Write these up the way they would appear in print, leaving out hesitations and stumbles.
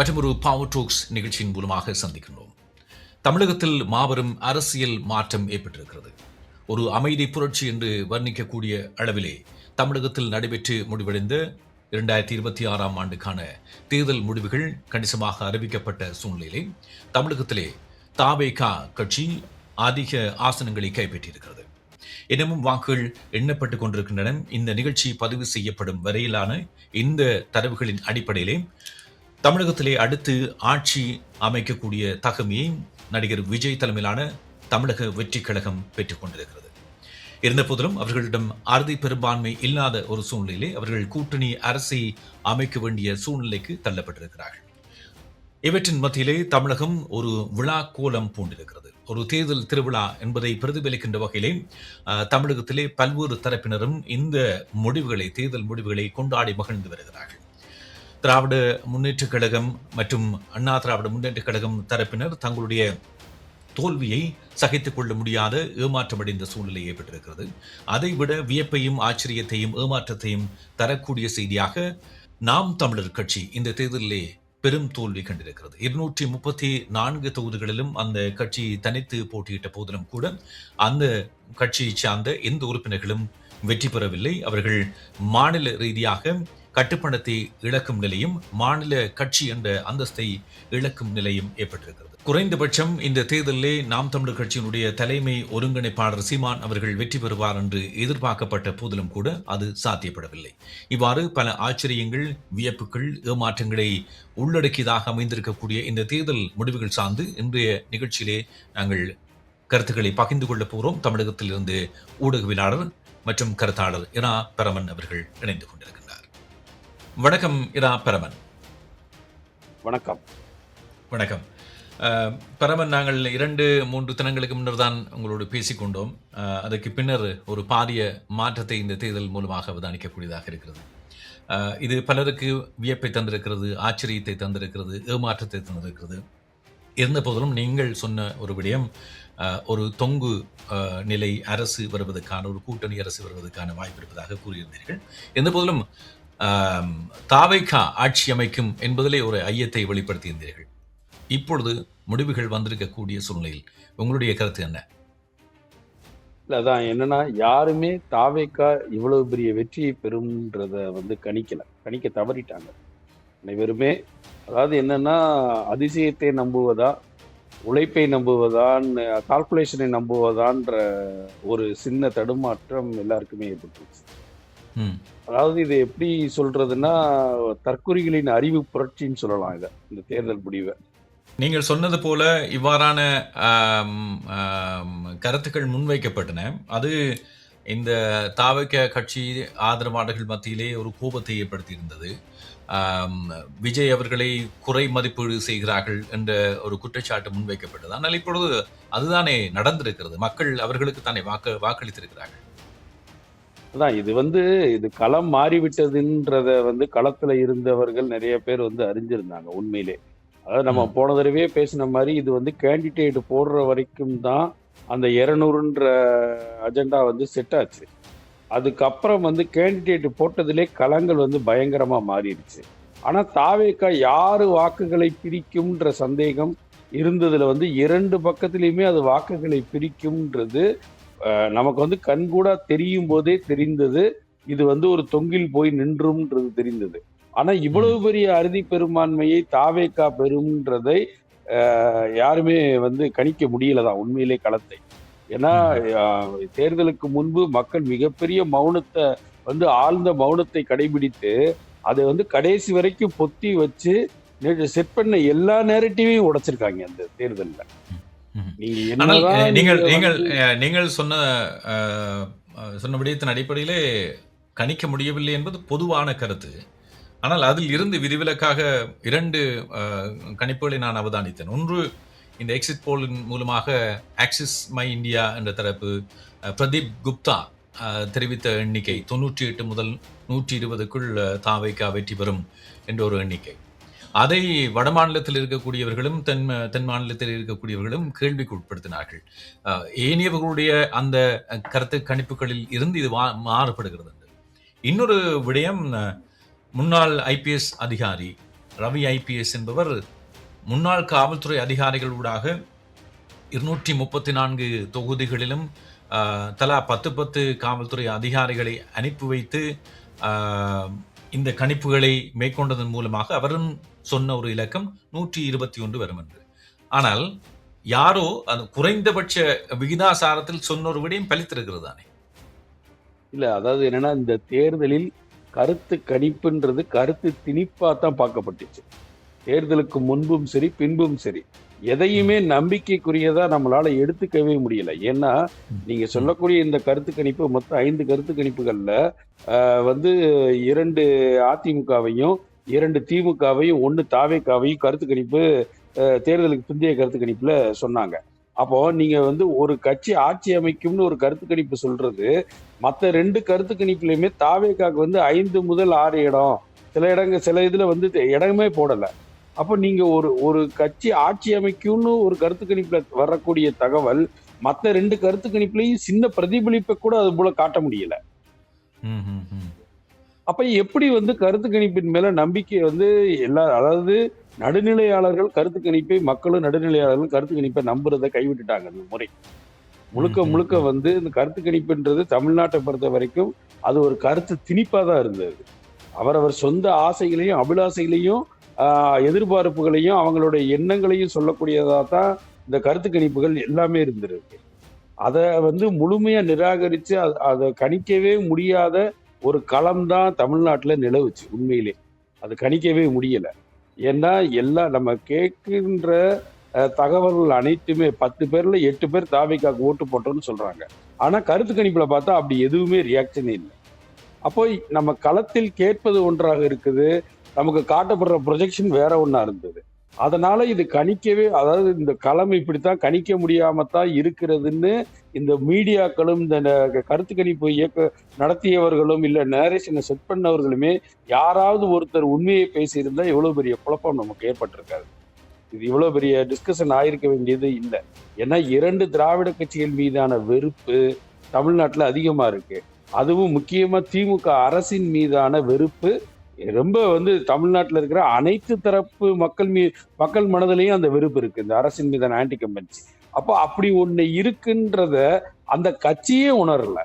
மற்றொரு power tax நிகழ்ச்சியின் மூலமாக சந்திக்கின்றோம். தமிழகத்தில் மாபெரும் அரசியல் மாற்றம் ஏற்பட்டிருக்கிறது. ஒரு அமைதி புரட்சி என்று வர்ணிக்கக்கூடிய அளவிலே தமிழகத்தில் நடைபெற்று முடிவடைந்த 2026 ஆண்டுக்கான தேர்தல் முடிவுகள் கணிசமாக அறிவிக்கப்பட்ட சூழ்நிலையிலே தமிழகத்திலே தவேக கட்சி அதிக ஆசனங்களை கைப்பற்றியிருக்கிறது. இன்னமும் வாக்குகள் எண்ணப்பட்டுக் கொண்டிருக்கின்றன. இந்த நிகழ்ச்சி பதிவு செய்யப்படும் வரையிலான இந்த தரவுகளின் அடிப்படையிலே தமிழகத்திலே அடுத்து ஆட்சி அமைக்கக்கூடிய தகமையை நடிகர் விஜய் தலைமையிலான தமிழக வெற்றிக் கழகம் பெற்றுக் கொண்டிருக்கிறது. இருந்தபோதிலும் அவர்களிடம் அறுதி பெரும்பான்மை இல்லாத ஒரு சூழ்நிலையிலே அவர்கள் கூட்டணி அரசை அமைக்க வேண்டிய சூழ்நிலைக்கு தள்ளப்பட்டிருக்கிறார்கள். இவற்றின் மத்தியிலே தமிழகம் ஒரு விழா கோலம் பூண்டிருக்கிறது. ஒரு தேர்தல் திருவிழா என்பதை பிரதிபலிக்கின்ற வகையிலே தமிழகத்திலே பல்வேறு தரப்பினரும் இந்த முடிவுகளை, தேர்தல் முடிவுகளை கொண்டாடி மகிழ்ந்து வருகிறார்கள். திராவிட முன்னேற்றக் கழகம் மற்றும் அண்ணா திராவிட முன்னேற்றக் கழகம் தரப்பினர் தங்களுடைய தோல்வியை சகித்துக் கொள்ள முடியாத ஏமாற்றமடைந்த சூழ்நிலை ஏற்பட்டிருக்கிறது. அதைவிட வியப்பையும் ஆச்சரியத்தையும் ஏமாற்றத்தையும் தரக்கூடிய செய்தியாக நாம் தமிழர் கட்சி இந்த தேர்தலிலே பெரும் தோல்வி கண்டிருக்கிறது. 234 தொகுதிகளிலும் அந்த கட்சி தனித்து போட்டியிட்ட போதிலும் கூட அந்த கட்சியை சார்ந்த எந்த உறுப்பினர்களும் வெற்றி பெறவில்லை. அவர்கள் மாநில ரீதியாக கட்டுப்பணத்தை இழக்கும் நிலையும், மாநில கட்சி என்ற அந்தஸ்தை இழக்கும் நிலையும் ஏற்பட்டிருக்கிறது. குறைந்தபட்சம் இந்த தேர்தலிலே நாம் தமிழர் கட்சியினுடைய தலைமை ஒருங்கிணைப்பாளர் சீமான் அவர்கள் வெற்றி பெறுவார் என்று எதிர்பார்க்கப்பட்ட போதிலும் கூட அது சாத்தியப்படவில்லை. இவ்வாறு பல ஆச்சரியங்கள், வியப்புகள், ஏமாற்றங்களை உள்ளடக்கியதாக அமைந்திருக்கக்கூடிய இந்த தேர்தல் முடிவுகள் சார்ந்து இன்றைய நிகழ்ச்சியிலே நாங்கள் கருத்துக்களை பகிர்ந்து கொள்ளப் போகிறோம். தமிழகத்திலிருந்து ஊடகவியலாளர் மற்றும் கருத்தாளர் இரா பெரமன் அவர்கள் இணைந்து கொண்டிருக்கிறார். வணக்கம் இரா பெரமன். வணக்கம். வணக்கம் பெரமன். நாங்கள் 2-3 தினங்களுக்கு முன்னர் தான் உங்களோடு பேசிக்கொண்டோம். அதற்கு பின்னர் ஒரு பாரிய மாற்றத்தை இந்த தேர்தல் மூலமாக அவதானிக்கக்கூடியதாக இருக்கிறது. இது பலருக்கு வியப்பை தந்திருக்கிறது, ஆச்சரியத்தை தந்திருக்கிறது, ஏமாற்றத்தை தந்திருக்கிறது. இருந்த போதிலும் நீங்கள் சொன்ன ஒரு விடயம், ஒரு தொங்கு நிலை அரசு வருவதற்கான, ஒரு கூட்டணி அரசு வருவதற்கான வாய்ப்பு இருப்பதாக கூறியிருந்தீர்கள். இருந்த போதிலும் தவேக ஆட்சி அமைக்கும் என்பதிலே ஒரு ஐயத்தை வெளிப்படுத்தியிருந்தீர்கள். இப்பொழுது முடிவுகள் வந்திருக்கக்கூடிய சூழ்நிலையில் உங்களுடைய கருத்து என்ன? அதான் என்னன்னா, யாருமே தவேக இவ்வளவு பெரிய வெற்றியை பெறும்ன்றத கணிக்க தவறிட்டாங்க. அனைவருமே அதாவது என்னன்னா, அதிசயத்தை நம்புவதா, உழைப்பை நம்புவதான்னு, கால்குலேஷனை நம்புவதான்ற ஒரு சின்ன தடுமாற்றம் எல்லாருக்குமே ஏற்பட்டுருச்சு. அதாவது இது எப்படி சொல்றதுன்னா, தற்குறிகளின் அறிவு புரட்சின்னு சொல்லலாம் இதை, இந்த தேர்தல் முடிவை. நீங்கள் சொன்னது போல இவ்வாறான கருத்துக்கள் முன்வைக்கப்பட்டன. அது இந்த தவேக கட்சி ஆதரவாளர்கள் மத்தியிலே ஒரு கோபத்தை ஏற்படுத்தியிருந்தது. விஜய் அவர்களை குறை மதிப்பீடு செய்கிறார்கள் என்ற ஒரு குற்றச்சாட்டு முன்வைக்கப்பட்டது. ஆனால் இப்பொழுது அதுதானே நடந்திருக்கிறது. மக்கள் அவர்களுக்கு தானே வாக்களித்திருக்கிறார்கள். அதான் இது களம் மாறிவிட்டதுன்றத களத்துல இருந்தவர்கள் நிறைய பேர் அறிஞ்சிருந்தாங்க உண்மையிலே. அதாவது நம்ம போன தடவையே பேசின மாதிரி இது கேண்டிடேட் போடுற வரைக்கும் தான் அந்த 200ன்ற அஜெண்டா செட் ஆச்சு. அதுக்கப்புறம் கேண்டிடேட் போட்டதிலே களங்கள் பயங்கரமா மாறிடுச்சு. ஆனா தவேக யாரு வாக்குகளை பிரிக்கும்ன்ற சந்தேகம் இருந்ததுல 2 பக்கத்திலையுமே அது வாக்குகளை பிரிக்கும்ன்றது நமக்கு கண்கூடா தெரியும் போதே தெரிந்தது. இது ஒரு தொங்கில் போய் நின்றும்ன்றது தெரிந்தது. ஆனா இவ்வளவு பெரிய அறுதி பெரும்பான்மையை தவேக பெறும்ன்றதை யாருமே கணிக்க முடியலதான் உண்மையிலே களத்தை. ஏன்னா தேர்தலுக்கு முன்பு மக்கள் மிகப்பெரிய மௌனத்தை ஆழ்ந்த மௌனத்தை கடைபிடித்து அதை கடைசி வரைக்கும் பொத்தி வச்சு செட் பண்ண எல்லா நேரட்டிவையும் உடைச்சிருக்காங்க அந்த தேர்தல்ல. நீங்கள் சொன்ன விடயத்தின் அடிப்படையிலே கணிக்க முடியவில்லை என்பது பொதுவான கருத்து. ஆனால் அதில் இருந்து விதிவிலக்காக 2 கணிப்புகளை நான் அவதானித்தேன். ஒன்று, இந்த எக்ஸிட் போலின் மூலமாக ஆக்சிஸ் மை இந்தியா என்ற தரப்பு பிரதீப் குப்தா தெரிவித்த எண்ணிக்கை 98 முதல் 120க்குள் தவேக வெற்றி பெறும் என்ற ஒரு எண்ணிக்கை. அதை வடமாநிலத்தில் இருக்கக்கூடியவர்களும் தென் மாநிலத்தில் இருக்கக்கூடியவர்களும் கேள்விக்கு உட்படுத்தினார்கள். ஏனையவர்களுடைய அந்த கருத்து கணிப்புகளில் இருந்து இது மாறுபடுகிறது. இன்னொரு விடயம், முன்னாள் IPS அதிகாரி ரவி ஐபிஎஸ் என்பவர் முன்னாள் காவல்துறை அதிகாரிகளூடாக 234 தொகுதிகளிலும் தலா 10 காவல்துறை அதிகாரிகளை அனுப்பி வைத்து இந்த கணிப்புகளை மேற்கொண்டதன் மூலமாக அவரும் சொன்ன ஒரு இலக்கம் 121 வரும் என்று. ஆனால் யாரோ அது குறைந்தபட்ச விகிதாசாரத்தில் சொன்ன ஒரு விடயம் பலித்திருக்கிறது தானே. இல்ல, அதாவது என்னன்னா, இந்த தேர்தலில் கருத்து கணிப்புன்றது கருத்து திணிப்பா தான் பார்க்கப்பட்டுச்சு. தேர்தலுக்கு முன்பும் சரி பின்பும் சரி எதையுமே நம்பிக்கைக்குரியதா நம்மளால எடுத்துக்கவே முடியல. ஏன்னா நீங்க சொல்லக்கூடிய இந்த கருத்து கணிப்பு மொத்தம் 5 கருத்து கணிப்புகள்ல வந்து 2 அதிமுகவையும் 2 திமுகவையும் 1 தாவேகாவையும் கருத்து கணிப்பு தேர்தலுக்கு பிந்தைய கருத்து கணிப்புல சொன்னாங்க. அப்போ நீங்க வந்து ஒரு கட்சி ஆட்சி அமைக்கும்னு ஒரு கருத்து கணிப்பு சொல்றது, மற்ற 2 கருத்து கணிப்புலயுமே தாவேகாக்கு வந்து 5 முதல் 6 இடம், சில இதுல வந்து இடமே போடல. அப்போ நீங்க ஒரு கட்சி ஆட்சி அமைக்கும்னு ஒரு கருத்து கணிப்புல வரக்கூடிய தகவல் மற்ற 2 கருத்து கணிப்புலயும் சின்ன பிரதிபலிப்பை கூட அது போல காட்ட முடியல. அப்ப எப்படி வந்து கருத்து கணிப்பின் மேல நம்பிக்கை வந்து அதாவது நடுநிலையாளர்கள் கருத்து கணிப்பை, மக்களும் நடுநிலையாளர்களும் கருத்து கணிப்பை நம்புறதை கைவிட்டுட்டாங்க. இந்த முறை முழுக்க வந்து இந்த கருத்து கணிப்புன்றது தமிழ்நாட்டை பொறுத்த வரைக்கும் அது ஒரு கருத்து திணிப்பா தான் இருந்தது. அவரவர் சொந்த ஆசைகளையும் அபிலாசைகளையும் எதிர்பார்ப்புகளையும் அவங்களுடைய எண்ணங்களையும் சொல்லக்கூடியதா தான் இந்த கருத்து கணிப்புகள் எல்லாமே இருந்திருக்கு. அதை வந்து முழுமையா நிராகரிச்சு அதை கணிக்கவே முடியாத ஒரு களம் தான் தமிழ்நாட்டுல நிலவுச்சு. உண்மையிலே அது கணிக்கவே முடியல. ஏன்னா எல்லாம் நம்ம கேட்கின்ற தகவல்கள் அனைத்துமே 10 பேர்ல 8 பேர் தாவேகாக்கு ஓட்டு போட்டோம்னு சொல்றாங்க. ஆனா கருத்து கணிப்புல பார்த்தா அப்படி எதுவுமே ரியாக்ஷனே இல்லை. அப்போ நம்ம களத்தில் கேட்பது ஒன்றாக இருக்குது, நமக்கு காட்டப்படுற ப்ரொஜெக்ஷன் வேற ஒண்ணா இருந்தது. அதனால இது கணிக்கவே, அதாவது இந்த களம் இப்படித்தான் கணிக்க முடியாமத்தான் இருக்கிறதுன்னு இந்த மீடியாக்களும் இந்த கருத்து கணிப்பு நடத்தியவர்களும் இல்ல நேரேஷனை செட் பண்ணவர்களுமே யாராவது ஒருத்தர் உண்மையை பேசியிருந்தா எவ்வளவு பெரிய குழப்பம் நமக்கு ஏற்பட்டிருக்காது. இது இவ்வளவு பெரிய டிஸ்கஷன் ஆயிருக்க வேண்டியது இல்லை. ஏன்னா 2 திராவிட கட்சிகள் மீதான வெறுப்பு தமிழ்நாட்டுல அதிகமா இருக்கு. அதுவும் முக்கியமா திமுக அரசின் மீதான வெறுப்பு ரொம்ப வந்து தமிழ்நாட்டில் இருக்கிற அனைத்து தரப்பு மக்கள் மனதிலையும் அந்த வெறுப்பு இருக்கு, இந்த அரசின் மீதான ஆன்டி கம்பென்சி. அப்போ அப்படி ஒண்ணு இருக்குன்றத அந்த கட்சியே உணரல.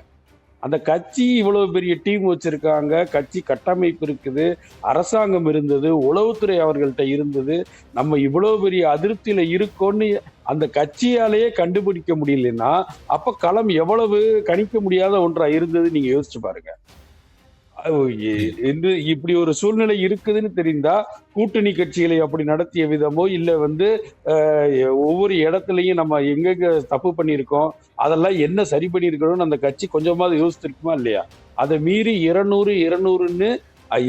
அந்த கட்சி இவ்வளவு பெரிய டீம் வச்சிருக்காங்க, கட்சி கட்டமைப்பு இருக்குது, அரசாங்கம் இருந்தது, உளவுத்துறை அவர்கள்ட்ட இருந்தது, நம்ம இவ்வளவு பெரிய அதிருப்தியில இருக்கோன்னு அந்த கட்சியாலேயே கண்டுபிடிக்க முடியலன்னா அப்ப களம் எவ்வளவு கணிக்க முடியாத ஒன்றா இருந்தது நீங்க யோசிச்சு பாருங்க. இப்படி ஒரு சூழ்நிலை இருக்குதுன்னு தெரிந்தா கூட்டணி கட்சிகளை அப்படி நடத்திய விதமோ இல்ல வந்து ஒவ்வொரு இடத்துலயும் நம்ம எங்கெங்க தப்பு பண்ணியிருக்கோம் அதெல்லாம் என்ன சரி பண்ணியிருக்கணும்னு அந்த கட்சி கொஞ்சமாவது யோசிச்சிருக்குமா இல்லையா? அதை மீறி 200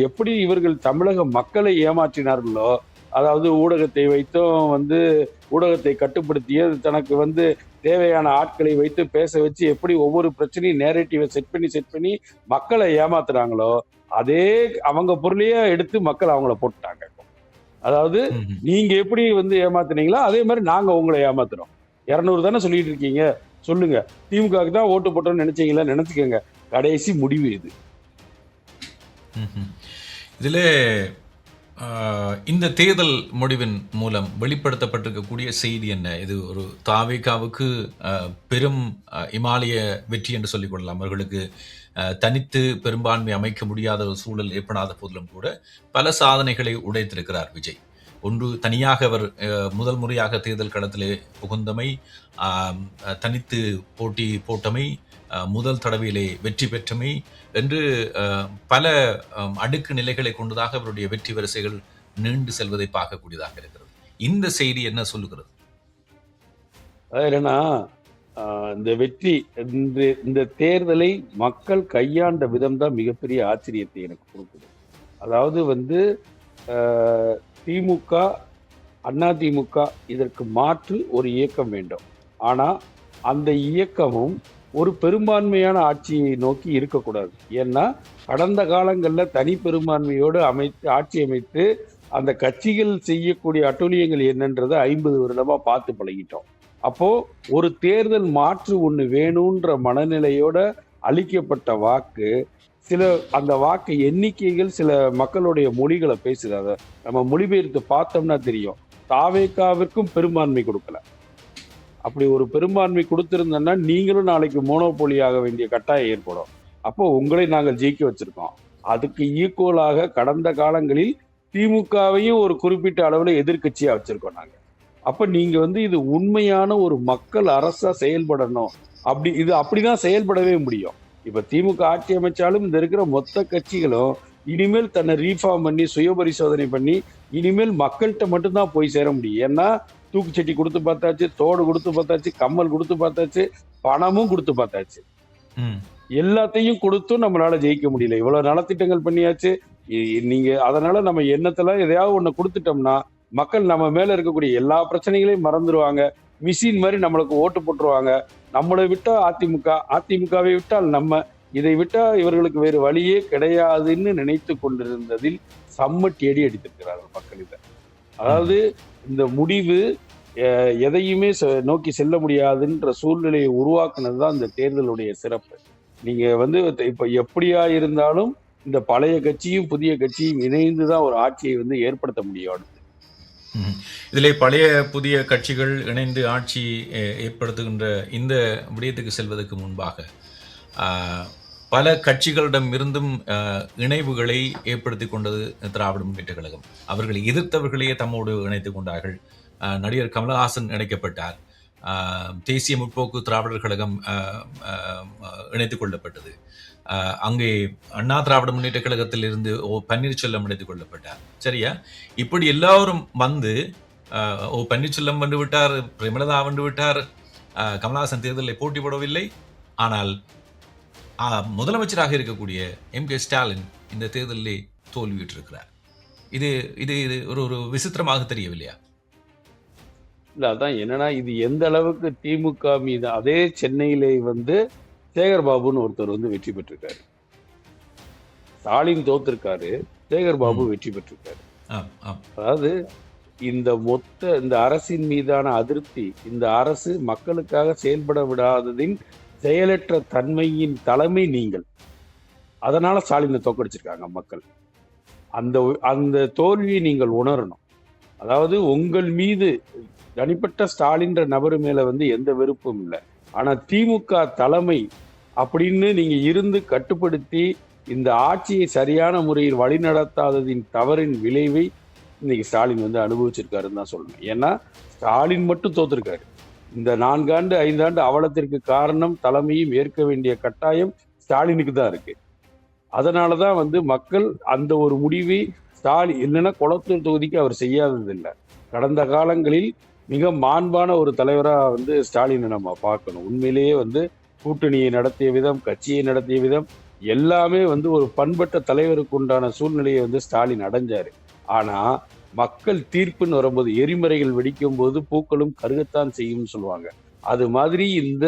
எப்படி இவர்கள் தமிழக மக்களை ஏமாற்றினார்களோ, அதாவது ஊடகத்தை வைத்தும் வந்து ஊடகத்தை கட்டுப்படுத்திய தனக்கு வந்து தேவையான ஆட்களை வைத்து பேச வச்சு எப்படி ஒவ்வொரு பிரச்சனையும் நேரேட்டிவை செட் பண்ணி மக்களை ஏமாத்துறாங்களோ, அதே அவங்க பொருளையே எடுத்து மக்கள் அவங்கள போட்டுட்டாங்க. அதாவது நீங்க எப்படி வந்து ஏமாத்துனீங்களோ அதே மாதிரி நாங்க உங்களை ஏமாத்துறோம். 200 தானே சொல்லிட்டு இருக்கீங்க, சொல்லுங்க திமுகவுக்கு தான் ஓட்டு போட்டோம்னு நினைச்சீங்களா, நினைச்சுக்கோங்க. கடைசி முடிவு இது. இதுல இந்த தேர்தல் முடிவின் மூலம் வெளிப்படுத்தப்பட்டிருக்கக்கூடிய செய்தி என்ன? இது ஒரு தாவேகாவுக்கு பெரும் இமாலய வெற்றி என்று சொல்லிக் கொள்ளலாம். அவர்களுக்கு தனித்து பெரும்பான்மை அமைக்க முடியாத ஒரு சூழல் ஏற்படாத போதிலும் கூட பல சாதனைகளை உடைத்திருக்கிறார் விஜய். ஒன்று, தனியாக அவர் முதல் முறையாக தேர்தல் களத்திலே புகுந்தமை, தனித்து போட்டி போட்டமை, முதல் தடவையிலே வெற்றி பெற்றமை என்று பல அடுக்கு நிலைகளை கொண்டதாக அவருடைய வெற்றி வரிசைகள் நீண்டு செல்வதை பார்க்கக்கூடியதாக இருக்கிறது. இந்த செய்தி என்ன சொல்லுகிறது? என்னன்னா, இந்த வெற்றி, இந்த தேர்தலை மக்கள் கையாண்ட விதம் தான் மிகப்பெரிய ஆச்சரியத்தை எனக்கு கொடுக்குது. அதாவது வந்து திமுக, அதிமுக இதற்கு மாற்று ஒரு இயக்கம் வேண்டும். ஆனா அந்த இயக்கமும் ஒரு பெரும்பான்மையான ஆட்சியை நோக்கி இருக்கக்கூடாது. ஏன்னா கடந்த காலங்களில் தனி பெரும்பான்மையோடு ஆட்சி அமைத்து அந்த கட்சிகள் செய்யக்கூடிய அட்டூழியங்கள் என்னன்றதை 50 வருடமா பார்த்து பழகிட்டோம். அப்போ ஒரு தேர்தல் மாற்று ஒண்ணு வேணும்ன்ற மனநிலையோட அளிக்கப்பட்ட வாக்கு சில அந்த வாக்கு எண்ணிக்கைகள் சில மக்களுடைய மொழிகளை பேசுது. அதை நம்ம மொழிபெயர்த்து பார்த்தோம்னா தெரியும். தாவேகாவிற்கும் பெரும்பான்மை கொடுக்கல. அப்படி ஒரு பெரும்பான்மை கொடுத்திருந்தோம்னா நீங்களும் நாளைக்கு மோனோபோலி ஆக வேண்டிய கட்டாயம் ஏற்படும். அப்போ உங்களை நாங்கள் ஜெயிக்க வச்சிருக்கோம். அதுக்கு ஈக்குவலாக கடந்த காலங்களில் திமுகவையும் ஒரு குறிப்பிட்ட அளவுல எதிர்க்கட்சியா வச்சிருக்கோம் நாங்க. அப்ப நீங்க வந்து இது உண்மையான ஒரு மக்கள் அரசா செயல்படணும். இது அப்படிதான் செயல்படவே முடியும். இப்ப திமுக ஆட்சி அமைச்சாலும் இந்த இருக்கிற மொத்த கட்சிகளும் இனிமேல் தன்னை ரீஃபார்ம் பண்ணி சுய பரிசோதனை பண்ணி இனிமேல் மக்கள்கிட்ட மட்டும்தான் போய் சேர முடியும். ஏன்னா தூக்குச்சட்டி கொடுத்து பார்த்தாச்சு, தோடு கொடுத்து பார்த்தாச்சு, கம்மல் கொடுத்து பார்த்தாச்சு, பணமும் கொடுத்து பார்த்தாச்சு. ம். எல்லாத்தையும் கொடுத்தும் நம்மளால ஜெயிக்க முடியல. இவ்வளவு நலத்திட்டங்கள் பண்ணியாச்சு. நீங்க அதனால நம்ம எண்ணத்துல எதையாவது ஒண்ணு கொடுத்துட்டோம்னா மக்கள் நம்ம மேல இருக்கக்கூடிய எல்லா பிரச்சனைகளையும் மறந்துடுவாங்க. மிஷின் மாதிரி நம்மளுக்கு ஓட்டு போட்டுருவாங்க. நம்மளை விட்டா அதிமுக, அதிமுகவை விட்டால் நம்ம, இதை விட்டா இவர்களுக்கு வேறு வழியே கிடையாதுன்னு நினைத்து கொண்டிருந்ததில் சம்மட்டி அடி அடித்திருக்கிறார்கள் மக்கள். இதை அதாவது இந்த முடிவு எதையுமே நோக்கி செல்ல முடியாதுன்ற சூழ்நிலையை உருவாக்குனதுதான் இந்த தேர்தலுடைய சிறப்பு. நீங்க வந்து இப்ப எப்படியா இருந்தாலும் இந்த பழைய கட்சியும் புதிய கட்சியும் இணைந்துதான் ஒரு ஆட்சியை வந்து ஏற்படுத்த முடியும் அடுத்து. இதிலே பழைய புதிய கட்சிகள் இணைந்து ஆட்சி ஏற்படுத்துகின்ற இந்த விடயத்துக்கு செல்வதற்கு முன்பாக பல கட்சிகளிடம் இருந்தும் இணைவுகளை ஏற்படுத்தி கொண்டது திராவிட முன்னேற்ற கழகம். அவர்களை எதிர்த்தவர்களையே தம்மோடு இணைத்துக் கொண்டார்கள். நடிகர் கமலஹாசன் இணைக்கப்பட்டார். தேசிய முற்போக்கு திராவிடர் கழகம் இணைத்துக் கொள்ளப்பட்டது. அங்கே அண்ணா திராவிட முன்னேற்ற கழகத்தில் இருந்து பன்னீர்செல்வம் இணைத்துக் கொள்ளப்பட்டார். சரியா? இப்படி எல்லாரும் வந்து பன்னீர்செல்வம் வந்து விட்டார், பிரேமலதா வந்து விட்டார், கமலஹாசன் தேர்தலில் போட்டி போடவில்லை. ஆனால் முதலமைச்சராக இருக்கக்கூடிய எம்.கே. ஸ்டாலின் இந்த தேர்தலிலே தோல்வியுற்றிருக்கிறார். இது இது இது ஒரு விசித்திரமாக தெரியவில்லையா? இல்ல, அதான் என்னன்னா இது எந்த அளவுக்கு திமுக மீது, அதே சென்னையிலே வந்து சேகர் பாபுன்னு ஒருத்தர் வந்து வெற்றி பெற்றிருக்காரு. ஸ்டாலின் தோத்திருக்காரு, சேகர் பாபு வெற்றி பெற்றிருக்காரு. அதாவது இந்த அரசின் மீதான அதிருப்தி, இந்த அரசு மக்களுக்காக செயல்பட விடாததின் செயலற்ற தன்மையின் தலைமை நீங்கள். அதனால ஸ்டாலினை தோக்கடிச்சிருக்காங்க மக்கள். அந்த தோல்வியை நீங்கள் உணரணும். அதாவது உங்கள் மீது தனிப்பட்ட ஸ்டாலின்ற நபர் மேல வந்து எந்த வெறுப்பும் இல்லை. ஆனா திமுக தலைமை அப்படின்னு நீங்க இருந்து கட்டுப்படுத்தி இந்த ஆட்சியை சரியான முறையில் வழிநடத்தாததின் தவறின் விளைவை இன்னைக்கு ஸ்டாலின் வந்து அனுபவிச்சிருக்காருன்னு தான் சொல்லணும். ஏன்னா ஸ்டாலின் மட்டும் தோத்திருக்காரு. இந்த 4 ஆண்டு 5 ஆண்டு அவலத்திற்கு காரணம் தலைமையும் ஏற்க வேண்டிய கட்டாயம் ஸ்டாலினுக்கு தான் இருக்கு. அதனாலதான் வந்து மக்கள் அந்த ஒரு முடிவை ஸ்டாலின் இல்லைன்னா குளத்தூர் தொகுதிக்கு அவர் செய்யாதது இல்லை. கடந்த காலங்களில் மிக மாண்பான ஒரு தலைவரா வந்து ஸ்டாலினை நம்ம பார்க்கணும். உண்மையிலேயே வந்து கூட்டணியை நடத்திய விதம், கட்சியை நடத்திய விதம் எல்லாமே வந்து ஒரு பண்பட்ட தலைவருக்கு உண்டான சூழ்நிலையை வந்து ஸ்டாலின் அடைஞ்சாரு. ஆனா மக்கள் தீர்ப்புன்னு வரும்போது எரிமறைகள் வெடிக்கும் போது பூக்களும் கருகத்தான் செய்யும் சொல்லுவாங்க. அது மாதிரி இந்த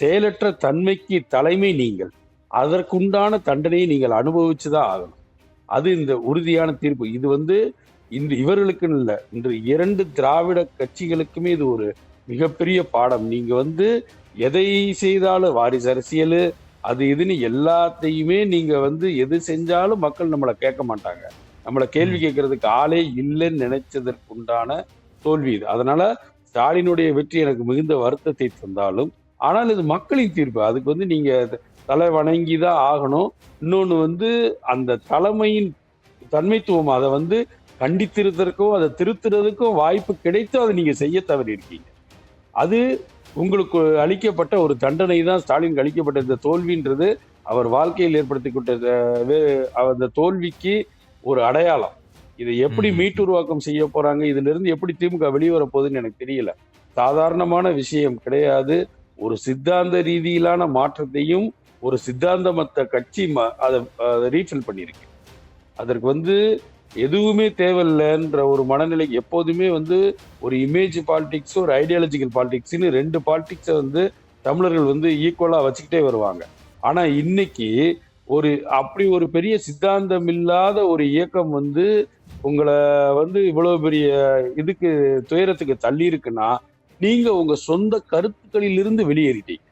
செயலற்ற தன்மைக்கு தலைமை நீங்கள், அதற்குண்டான தண்டனையை நீங்கள் அனுபவிச்சுதான் ஆகணும். அது இந்த உறுதியான தீர்ப்பு. இது வந்து இவர்களுக்குன்னு இல்லை, இன்று 2 திராவிட கட்சிகளுக்குமே இது ஒரு மிகப்பெரிய பாடம். நீங்க வந்து எதை செய்தாலும் வாரிசு அரசியல் அது இதுன்னு எல்லாத்தையுமே நீங்க வந்து எது செஞ்சாலும் மக்கள் நம்மளை கேட்க மாட்டாங்க. நம்மளை கேள்வி கேட்கறதுக்கு ஆளே இல்லைன்னு நினைச்சதற்குண்டான தோல்வி இது. அதனால ஸ்டாலினுடைய வெற்றி எனக்கு மிகுந்த வருத்தத்தை தந்தாலும், ஆனால் இது மக்களின் தீர்ப்பு. அதுக்கு வந்து நீங்க தலை வணங்கிதான் ஆகணும். இன்னொன்னு வந்து அந்த தலைமையின் தன்மைத்துவம், அதை வந்து கண்டித்திருத்தற்கும் அதை திருத்துறதுக்கும் வாய்ப்பு கிடைத்து அதை நீங்க செய்ய தவறி இருக்கீங்க. அது உங்களுக்கு அளிக்கப்பட்ட ஒரு தண்டனை தான். ஸ்டாலினுக்கு அளிக்கப்பட்ட இந்த தோல்வின்றது அவர் வாழ்க்கையில் ஏற்படுத்தி கொண்ட அந்த தோல்விக்கு ஒரு அடையாளம். இதை எப்படி மீட்டுருவாக்கம் செய்ய போறாங்க, இதுல இருந்து எப்படி திமுக வெளிவர போகுதுன்னு எனக்கு தெரியல. சாதாரணமான விஷயம் கிடையாது. ஒரு சித்தாந்த ரீதியிலான மாற்றத்தையும் ஒரு சித்தாந்தமற்ற கட்சி அதை ரீஃபில் பண்ணியிருக்கு. அதற்கு வந்து எதுவுமே தேவையில்லைன்ற ஒரு மனநிலை. எப்போதுமே வந்து ஒரு இமேஜ் பாலிடிக்ஸ், ஒரு ஐடியாலஜிக்கல் பாலிடிக்ஸ்னு 2 பாலிடிக்ஸை வந்து தமிழர்கள் வந்து ஈக்குவலா வச்சுக்கிட்டே வருவாங்க. ஆனா இன்னைக்கு அப்படி ஒரு பெரிய சித்தாந்தம் இல்லாத ஒரு இயக்கம் வந்து உங்களை வந்து இவ்வளவு பெரிய இதுக்கு துயரத்துக்கு தள்ளி இருக்குன்னா, நீங்க உங்க சொந்த கருத்துக்களில் இருந்து வெளியேறிட்டீங்க.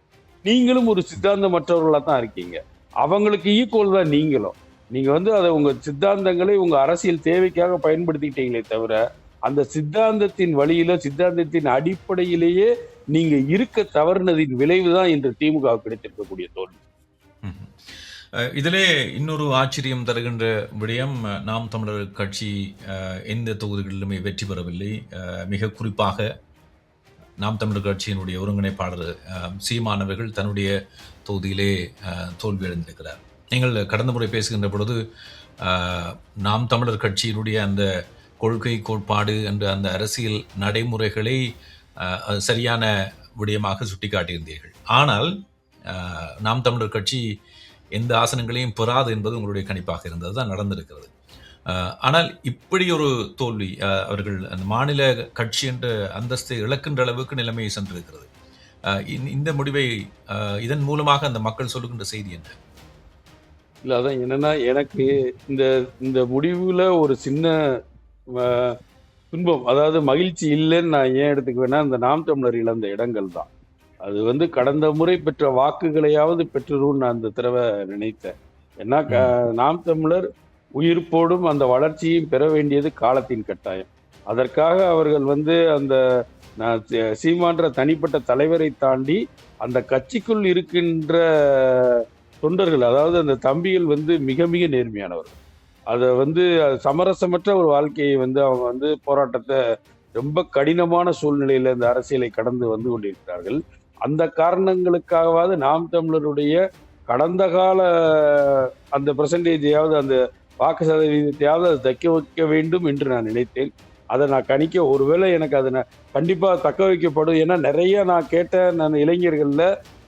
நீங்களும் ஒரு சித்தாந்தமற்றவர்களா தான் இருக்கீங்க. அவங்களுக்கு ஈக்குவல் தான் நீங்களும். நீங்க வந்து அதை உங்க சித்தாந்தங்களை உங்க அரசியல் தேவைக்காக பயன்படுத்திக்கிட்டீங்களே தவிர, அந்த சித்தாந்தத்தின் வழியில, சித்தாந்தத்தின் அடிப்படையிலேயே நீங்க இருக்க தவறுனதின் விளைவு தான் இன்று திமுக கிடைத்திருக்கக்கூடிய தோல்வி. ம்ஹ்ம். இதிலே இன்னொரு ஆச்சரியம் தருகின்ற விடயம், நாம் தமிழர் கட்சி எந்த தொகுதிகளிலுமே வெற்றி பெறவில்லை. மிக குறிப்பாக நாம் தமிழர் கட்சியினுடைய ஒருங்கிணைப்பாளர் சீமான் அவர்கள் தன்னுடைய தொகுதியிலே தோல்வி அடைந்திருக்கிறார். நீங்கள் கடந்த முறை பேசுகின்ற பொழுது நாம் தமிழர் கட்சியினுடைய அந்த கொள்கை கோட்பாடு என்ற அந்த அரசியல் நடைமுறைகளை சரியான விடயமாக சுட்டிக்காட்டியிருந்தீர்கள். ஆனால் நாம் தமிழர் கட்சி எந்த ஆசனங்களையும் பெறாது என்பது உங்களுடைய கணிப்பாக இருந்தது தான் நடந்திருக்கிறது. ஆனால் இப்படி ஒரு தோல்வி, அவர்கள் அந்த மாநில கட்சி என்ற அந்தஸ்தை இழக்கின்ற அளவுக்கு நிலைமையை சென்றிருக்கிறது. இந்த முடிவை இதன் மூலமாக அந்த மக்கள் சொல்லுகின்ற செய்தி என்ன? இல்ல அதான் என்னன்னா, எனக்கு இந்த இந்த முடிவுல ஒரு சின்ன துன்பம், அதாவது மகிழ்ச்சி இல்லைன்னு நான் ஏன் எடுத்துக்குவேன்னா, இந்த நாம் தமிழர் இழந்த இடங்கள் தான். அது வந்து கடந்த முறை பெற்ற வாக்குகளையாவது பெற்றுருன்னு நான் இந்த தடவை நினைத்தேன். ஏன்னா நாம் தமிழர் உயிர்ப்போடும் அந்த வளர்ச்சியும் பெற வேண்டியது காலத்தின் கட்டாயம். அதற்காக அவர்கள் வந்து அந்த சீமான்ற தனிப்பட்ட தலைவரை தாண்டி அந்த கட்சிக்குள் இருக்கின்ற தொண்டர்கள், அதாவது அந்த தம்பிகள் வந்து மிக மிக நேர்மையானவர்கள். அதை வந்து சமரசமற்ற ஒரு வாழ்க்கையை வந்து அவங்க வந்து போராட்டத்தை ரொம்ப கடினமான சூழ்நிலையில இந்த அரசியலை கடந்து வந்து கொண்டிருக்கிறார்கள். அந்த காரணங்களுக்காகவாவது நாம் தமிழருடைய கடந்த கால அந்த பெர்சன்டேஜையாவது, அந்த வாக்கு சதவீதத்தையாவது அதை தக்க வைக்க வேண்டும் என்று நான் நினைத்தேன். அதை நான் கணிக்க, ஒருவேளை எனக்கு அதை கண்டிப்பா தக்க வைக்கப்படும். ஏன்னா நிறைய நான் கேட்ட இளைஞர்கள்ல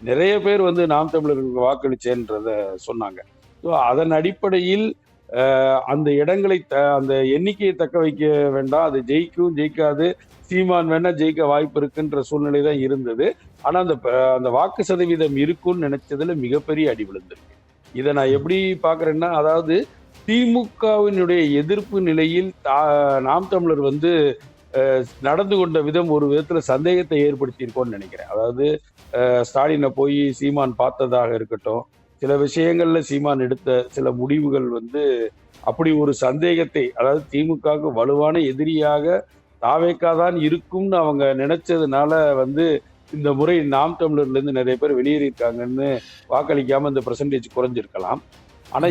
நிறைய பேர் வந்து நாம் தமிழர்களுக்கு வாக்களிச்சேன்றத சொன்னாங்க. ஸோ அதன் அடிப்படையில் அந்த இடங்களை அந்த எண்ணிக்கையை தக்க வைக்க வேண்டாம், அது ஜெயிக்கும் ஜெயிக்காது, சீமான் வேணா ஜெயிக்க வாய்ப்பு இருக்குன்ற சூழ்நிலை தான் இருந்தது. ஆனா அந்த வாக்கு சதவீதம் இருக்கும்னு நினைச்சதுல மிகப்பெரிய அடி விழுந்திருக்கு. இதை நான் எப்படி பாக்குறேன்னா, அதாவது திமுகவினுடைய எதிர்ப்பு நிலையில் நாம் தமிழர் வந்து நடந்து கொண்ட விதம் ஒரு விதத்துல சந்தேகத்தை ஏற்படுத்தியிருக்கோம்னு நினைக்கிறேன். அதாவது ஸ்டாலினை போய் சீமான் பார்த்ததாக இருக்கட்டும், சில விஷயங்கள்ல சீமான் எடுத்த சில முடிவுகள் வந்து அப்படி ஒரு சந்தேகத்தை, அதாவது திமுகவுக்கு வலுவான எதிரியாக தாவேக்கா தான் இருக்கும்னு அவங்க நினைச்சதுனால வந்து இந்த முறை நாம் தமிழர்ல இருந்து நிறைய பேர் வெளியேறியிருக்காங்கன்னு வாக்களிக்காம இந்த பெர்சன்டேஜ் குறைஞ்சிருக்கலாம். ஆனா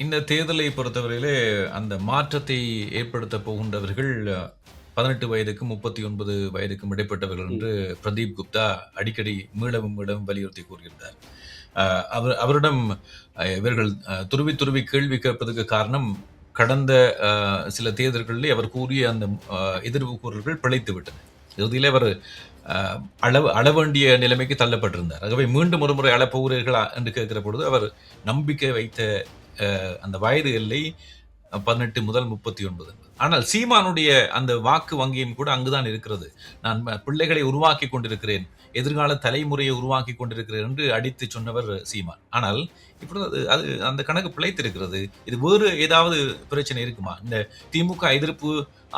இந்த தேர்தலை பொறுத்தவரையிலே அந்த மாற்றத்தை ஏற்படுத்த போகின்றவர்கள் 18 வயதுக்கும் 39 வயதுக்கும் இடைப்பட்டவர்கள் என்று பிரதீப் குப்தா அடிக்கடி மீளவும் வலியுறுத்தி கூறுகிறார். அவரிடம் இவர்கள் துருவி கேள்வி கேட்பதற்கு காரணம், கடந்த சில தேர்தல்களிலே அவர் கூறிய அந்த எதிர்வு கூறல்கள் பிழைத்து விட்டன. இறுதியிலே அவர் அள வேண்டிய நிலைமைக்கு தள்ளப்பட்டிருந்தார். ஆகவே மீண்டும் ஒரு முறை அளப்போகிறீர்களா என்று கேட்கிற பொழுது அவர் நம்பிக்கை வைத்த அந்த வயது எல்லை 18 முதல் 39. ஆனால் சீமானுடைய அந்த வாக்கு வங்கியும் கூட அங்குதான் இருக்கிறது. நான் பிள்ளைகளை உருவாக்கி கொண்டிருக்கிறேன், எதிர்கால தலைமுறையை உருவாக்கி கொண்டிருக்கிறேன் என்று அடித்து சொன்னவர் சீமான். ஆனால் இப்பொழுது அது அந்த கணக்கு பிழைத்திருக்கிறது. இது வேறு ஏதாவது பிரச்சனை இருக்குமா? இந்த திமுக எதிர்ப்பு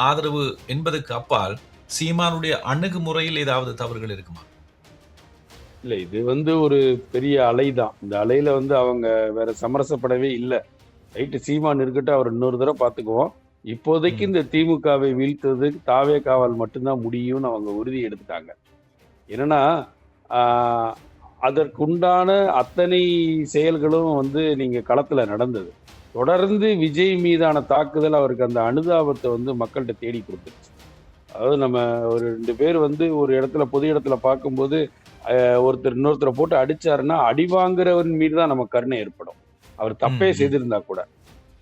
ஆதரவு என்பதற்கு அப்பால் சீமானுடைய அணுகுமுறையில் ஏதாவது தவறுகள் இருக்குமா? இல்ல, இது வந்து ஒரு பெரிய அலைதான். இந்த அலையில வந்து அவங்க வேற சமரசப்படவே இல்லை. ரைட்டு, சீமான் இருக்கட்டும், அவர் இன்னொரு தடவை பார்த்துக்குவோம். இப்போதைக்கு இந்த திமுகவை வீழ்த்துறதுக்கு தாவேக்காவால் மட்டும்தான் முடியும்னு அவங்க உறுதி எடுத்துட்டாங்க. என்னன்னா அதற்குண்டான அத்தனை செயல்களும் வந்து நீங்க களத்துல நடந்தது. தொடர்ந்து விஜய் மீதான தாக்குதல் அவருக்கு அந்த அனுதாபத்தை வந்து மக்கள்கிட்ட தேடி கொடுத்துருச்சு. அதாவது நம்ம ஒரு 2 பேர் வந்து ஒரு இடத்துல, பொது இடத்துல பார்க்கும்போது ஒருத்தர் இன்னொருத்தரை போட்டு அடிச்சாருன்னா அடி வாங்குறவன் மீது தான் நமக்கு கருணை ஏற்படும், அவர் தப்பே செய்திருந்தா கூட.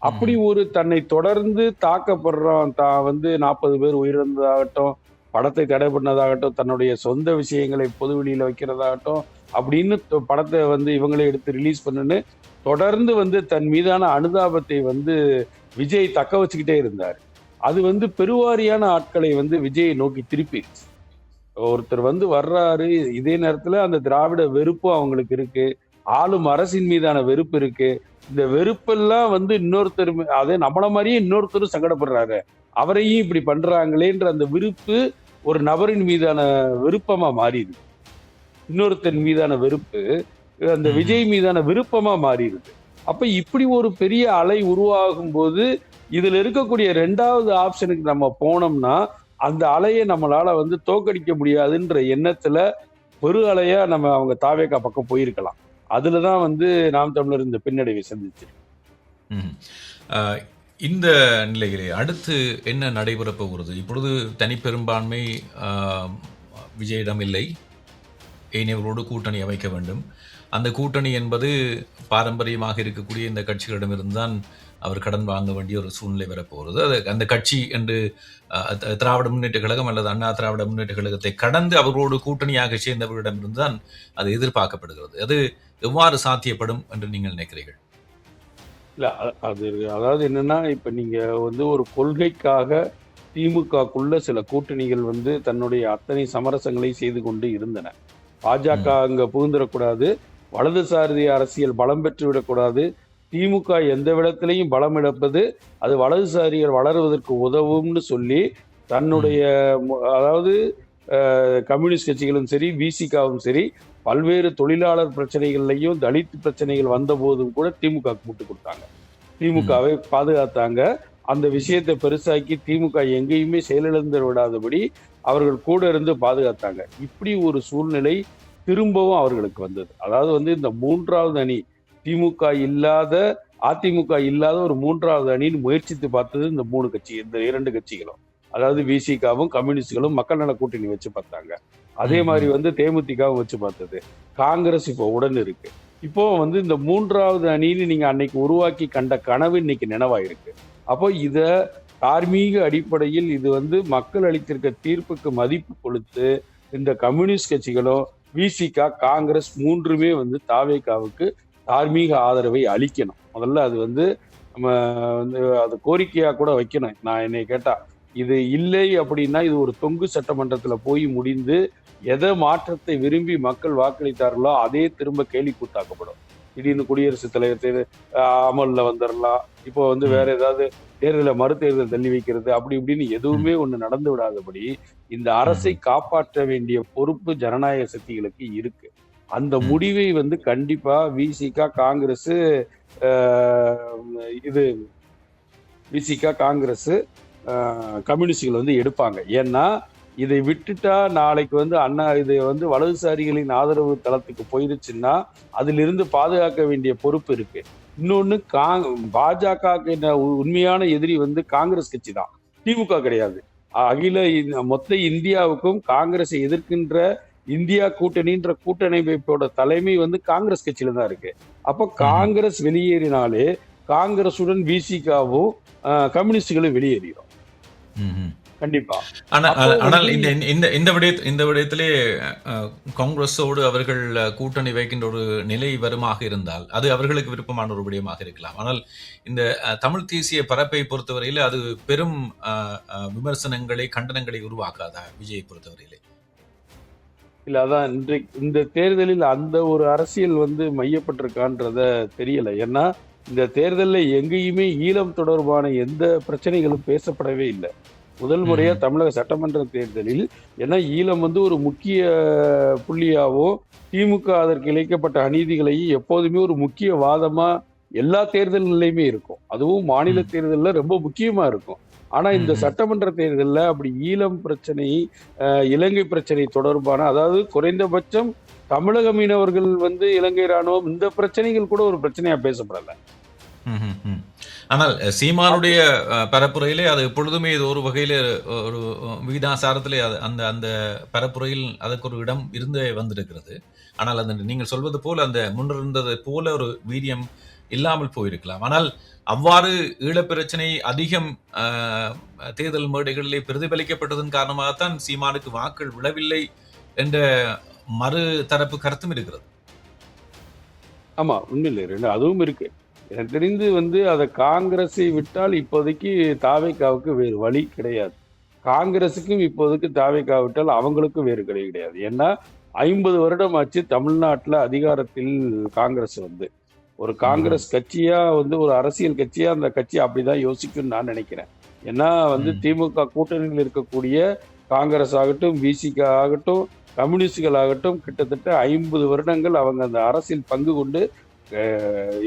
அப்படி ஒரு தன்னை தொடர்ந்து தாக்கப்படுறோம், வந்து 40 பேர் உயிரிழந்ததாகட்டும், படத்தை தடை பண்ணதாகட்டும், தன்னுடைய சொந்த விஷயங்களை பொதுவெளியில வைக்கிறதாகட்டும், அப்படின்னு படத்தை வந்து இவங்களே எடுத்து ரிலீஸ் பண்ணுன்னு தொடர்ந்து வந்து தன் மீதான அனுதாபத்தை வந்து விஜய் தக்க வச்சுக்கிட்டே இருந்தார். அது வந்து பெருவாரியான ஆட்களை வந்து விஜயை நோக்கி திருப்பிடுச்சு. ஒருத்தர் வந்து வர்றாரு, இதே நேரத்துல அந்த திராவிட வெறுப்பும் அவங்களுக்கு இருக்கு, ஆளும் அரசின் மீதான வெறுப்பு இருக்கு. இந்த வெறுப்பெல்லாம் வந்து இன்னொருத்தர், அதே நம்மள மாதிரியே இன்னொருத்தரும் சங்கடப்படுறாரு, அவரையும் இப்படி பண்றாங்களேன்ற அந்த விருப்பு ஒரு நபரின் மீதான விருப்பமா மாறிடுது. இன்னொருத்தன் மீதான வெறுப்பு அந்த ம், விஜய் மீதான விருப்பமா மாறிடுது. அப்ப இப்படி ஒரு பெரிய அலை உருவாகும் போது இதுல இருக்கக்கூடிய 2வது ஆப்ஷனுக்கு நம்ம போனோம்னா அந்த அலையை நம்மளால வந்து தோக்கடிக்க முடியாதுன்ற எண்ணத்துல பெரு அலையா நம்ம அவங்க தாவேகா பக்கம் போயிருக்கலாம். அதுலதான் வந்து நாம் தமிழர் இந்த பின்னடைவை சந்திச்சு. ம். அ இந்த நிலையிலே அடுத்து என்ன நடைபெறப் போகிறது? இப்பொழுது தனிப்பெரும்பான்மை அ விஜயிடம் இல்லை. ஏனையவர்களோடு கூட்டணி அமைக்க வேண்டும். அந்த கூட்டணி என்பது பாரம்பரியமாக இருக்கக்கூடிய இந்த கட்சிகளிடமிருந்து தான் அவர் கடன் வாங்க வேண்டிய ஒரு சூழ்நிலை வரப்போகிறது. அது அந்த கட்சி என்று திராவிட முன்னேற்ற கழகம் அல்லது அண்ணா திராவிட முன்னேற்ற கழகத்தை கடந்து அவர்களோடு கூட்டணியாக சேர்ந்தவர்களிடமிருந்து தான் அது எதிர்பார்க்கப்படுகிறது. அது எவ்வாறு சாத்தியப்படும் என்று நீங்கள் நினைக்கிறீர்கள்? இல்ல அது அதாவது என்னன்னா இப்ப நீங்க வந்து ஒரு கொள்கைக்காக திமுகக்குள்ள சில கூட்டணிகள் வந்து தன்னுடைய அத்தனை சமரசங்களை செய்து கொண்டு இருந்தன. பாஜக ம். அங்க புகுந்துடக்கூடாது, வலதுசாரி அரசியல் பலம் பெற்று விடக்கூடாது, திமுக எந்த விடத்திலையும் பலம் இழப்பது அது வலதுசாரிகள் வளருவதற்கு உதவும்னு சொல்லி ம். தன்னுடைய அதாவது கம்யூனிஸ்ட் கட்சிகளும் சரி விசிகாவும் சரி பல்வேறு தொழிலாளர் பிரச்சனைகள்லையும் தலித் பிரச்சனைகள் வந்த போதும் கூட திமுக முட்டு கொடுத்தாங்க, ம். திமுகவை பாதுகாத்தாங்க. அந்த விஷயத்தை பெருசாக்கி திமுக எங்கேயுமே செயலிழந்து விடாதபடி அவர்கள் கூட இருந்து பாதுகாத்தாங்க. இப்படி ஒரு சூழ்நிலை திரும்பவும் அவர்களுக்கு வந்தது. அதாவது வந்து இந்த 3வது அணி திமுக இல்லாத அதிமுக இல்லாத ஒரு 3வது அணின்னு முயற்சித்து பார்த்தது இந்த 3 கட்சி, இந்த 2 கட்சிகளும். அதாவது விசிகாவும் கம்யூனிஸ்டுகளும் மக்கள் நல கூட்டணி வச்சு பார்த்தாங்க. அதே ம். மாதிரி ம். வந்து தேமுதிகவும் வச்சு பார்த்தது. காங்கிரஸ் இப்போ உடன் இருக்கு. இப்போ வந்து இந்த 3வது அணின்னு நீங்க அன்னைக்கு உருவாக்கி கண்ட கனவு இன்னைக்கு நினைவாயிருக்கு. அப்போ இத தார்மீக அடிப்படையில் இது வந்து மக்கள் அளித்திருக்க தீர்ப்புக்கு மதிப்பு கொடுத்து இந்த கம்யூனிஸ்ட் கட்சிகளும் விசிக காங்கிரஸ் 3மே வந்து தாவேகாவுக்கு தார்மீக ஆதரவை அளிக்கணும். முதல்ல அது வந்து நம்ம வந்து அது கோரிக்கையா கூட வைக்கணும். நான் என்னை கேட்டா இது இல்லை அப்படின்னா இது ஒரு தொங்கு சட்டமன்றத்துல போய் முடிந்து எதை மாற்றத்தை விரும்பி மக்கள் வாக்களித்தார்களோ அதே திரும்ப கேலி கூத்தாக்கப்படும். திடீர்னு குடியரசுத் தலைவர் அமல்ல வந்துடலாம், இப்போ வந்து வேற ம். ஏதாவது தேர்தலை மறுதேர்தல் தள்ளி வைக்கிறது அப்படி இப்படின்னு ம். எதுவுமே ஒண்ணு நடந்து விடாதபடி இந்த அரசை ம். காப்பாற்ற வேண்டிய பொறுப்பு ஜனநாயக சக்திகளுக்கு இருக்கு. அந்த ம். முடிவை வந்து கண்டிப்பா விசிக காங்கிரஸ் இது விசிக காங்கிரஸ் கம்யூனிஸ்டுகள் வந்து எடுப்பாங்க. ஏன்னா இதை விட்டுட்டா நாளைக்கு வந்து அண்ணா இது வந்து வலதுசாரிகளின் ஆதரவு தளத்துக்கு போயிருச்சுன்னா அதிலிருந்து பாதுகாக்க வேண்டிய பொறுப்பு இருக்கு. இன்னொன்னு பாஜக உண்மையான எதிரி வந்து காங்கிரஸ் கட்சி தான், திமுக கிடையாது. மொத்த இந்தியாவுக்கும் காங்கிரஸை எதிர்க்கின்ற இந்தியா கூட்டணின்ற கூட்டமைப்போட தலைமை வந்து காங்கிரஸ் கட்சியில தான் இருக்கு. அப்ப ம்ஹ்ம். காங்கிரஸ் வெளியேறினாலே காங்கிரசுடன் விசிகாவும் கம்யூனிஸ்டுகளும் வெளியேறிடும் ம்ஹ்ம். கண்டிப்பா. அப்போ ஆனால் வந்து இந்த இந்த இந்த விடயத்திலே அ காங்கிரஸோடு அவர்கள் கூட்டணி வைக்கின்ற ஒரு நிலை வருமாக இருந்தால், அது அவர்களுக்கு விருப்பமான ஒரு விடயமாக இருக்கலாம். ஆனால் இந்த தமிழ் தேசிய பரப்பை பொறுத்தவரையிலே அது பெரும் அ அ விமர்சனங்களை, கண்டனங்களை உருவாக்காதா விஜயை பொறுத்தவரையிலே? இல்ல அதான் இன்றைக்கு இந்த தேர்தலில் அந்த ஒரு அரசியல் வந்து மையப்பட்டிருக்கான்றத தெரியல. ஏன்னா இந்த தேர்தல்ல எங்கேயுமே ஈழம் தொடர்பான எந்த பிரச்சனைகளும் பேசப்படவே இல்லை. முதல் முறையா ம்ஹ்ம். தமிழக சட்டமன்ற தேர்தலில், ஏன்னா ஈழம் வந்து ஒரு முக்கிய புள்ளியாவோ திமுக அதற்கு இழைக்கப்பட்ட அநீதிகளையும் எப்போதுமே ஒரு முக்கிய வாதமா எல்லா தேர்தல்கள்லயுமே இருக்கும். அதுவும் மாநில ம். தேர்தல்ல ரொம்ப முக்கியமா இருக்கும். ஆனா இந்த ம்ஹ்ம். சட்டமன்ற தேர்தல்ல அப்படி ஈழம் பிரச்சனை, இலங்கை பிரச்சனை தொடர்பான அதாவது குறைந்தபட்சம் தமிழக மீனவர்கள் வந்து இலங்கை ராணுவம் இந்த பிரச்சனைகள் கூட ஒரு பிரச்சனையா பேசப்படல. ம்ஹ்ம். ம். ஆனால் சீமானுடைய பரப்புரையிலே அது எப்பொழுதுமே இது ஒரு வகையிலே ஒரு விகிதாசாரத்திலே அது அந்த அந்த பரப்புரையில் அதற்கு ஒரு இடம் இருந்தே வந்திருக்கிறது. ஆனால் அந்த நீங்கள் சொல்வது போல அந்த முன்னிருந்தது போல ஒரு வீரியம் இல்லாமல் போயிருக்கலாம். ஆனால் அவ்வாறு ஈழப் பிரச்சனை அதிகம் அ தேர்தல் மேடைகளிலே பிரதிபலிக்கப்பட்டதன் காரணமாகத்தான் சீமானுக்கு வாக்கள் விழவில்லை என்ற மறு தரப்பு கருத்தும் இருக்கிறது. ஆமா, உண்மையிலே அதுவும் இருக்கு. எனக்கு தெரிந்து வந்து அத காங்கிரஸை விட்டால் இப்போதைக்கு தாவேகாவுக்கு வேறு வழி கிடையாது. காங்கிரஸுக்கும் இப்போதைக்கு தாவேகா விட்டால் அவங்களுக்கும் வேறு கிடை கிடையாது. ஏன்னா 50 வருடம் ஆச்சு தமிழ்நாட்டுல அதிகாரத்தில் காங்கிரஸ் வந்து. ஒரு ம்ஹ்ம். காங்கிரஸ் கட்சியா வந்து ஒரு அரசியல் கட்சியா அந்த கட்சி அப்படிதான் யோசிக்கும்னு நான் நினைக்கிறேன். ஏன்னா வந்து ம். திமுக கூட்டணியில் இருக்கக்கூடிய காங்கிரஸ் ஆகட்டும், விசிக ஆகட்டும், கம்யூனிஸ்டுகளாகட்டும் கிட்டத்தட்ட 50 வருடங்கள் அவங்க அந்த அரசியல் பங்கு கொண்டு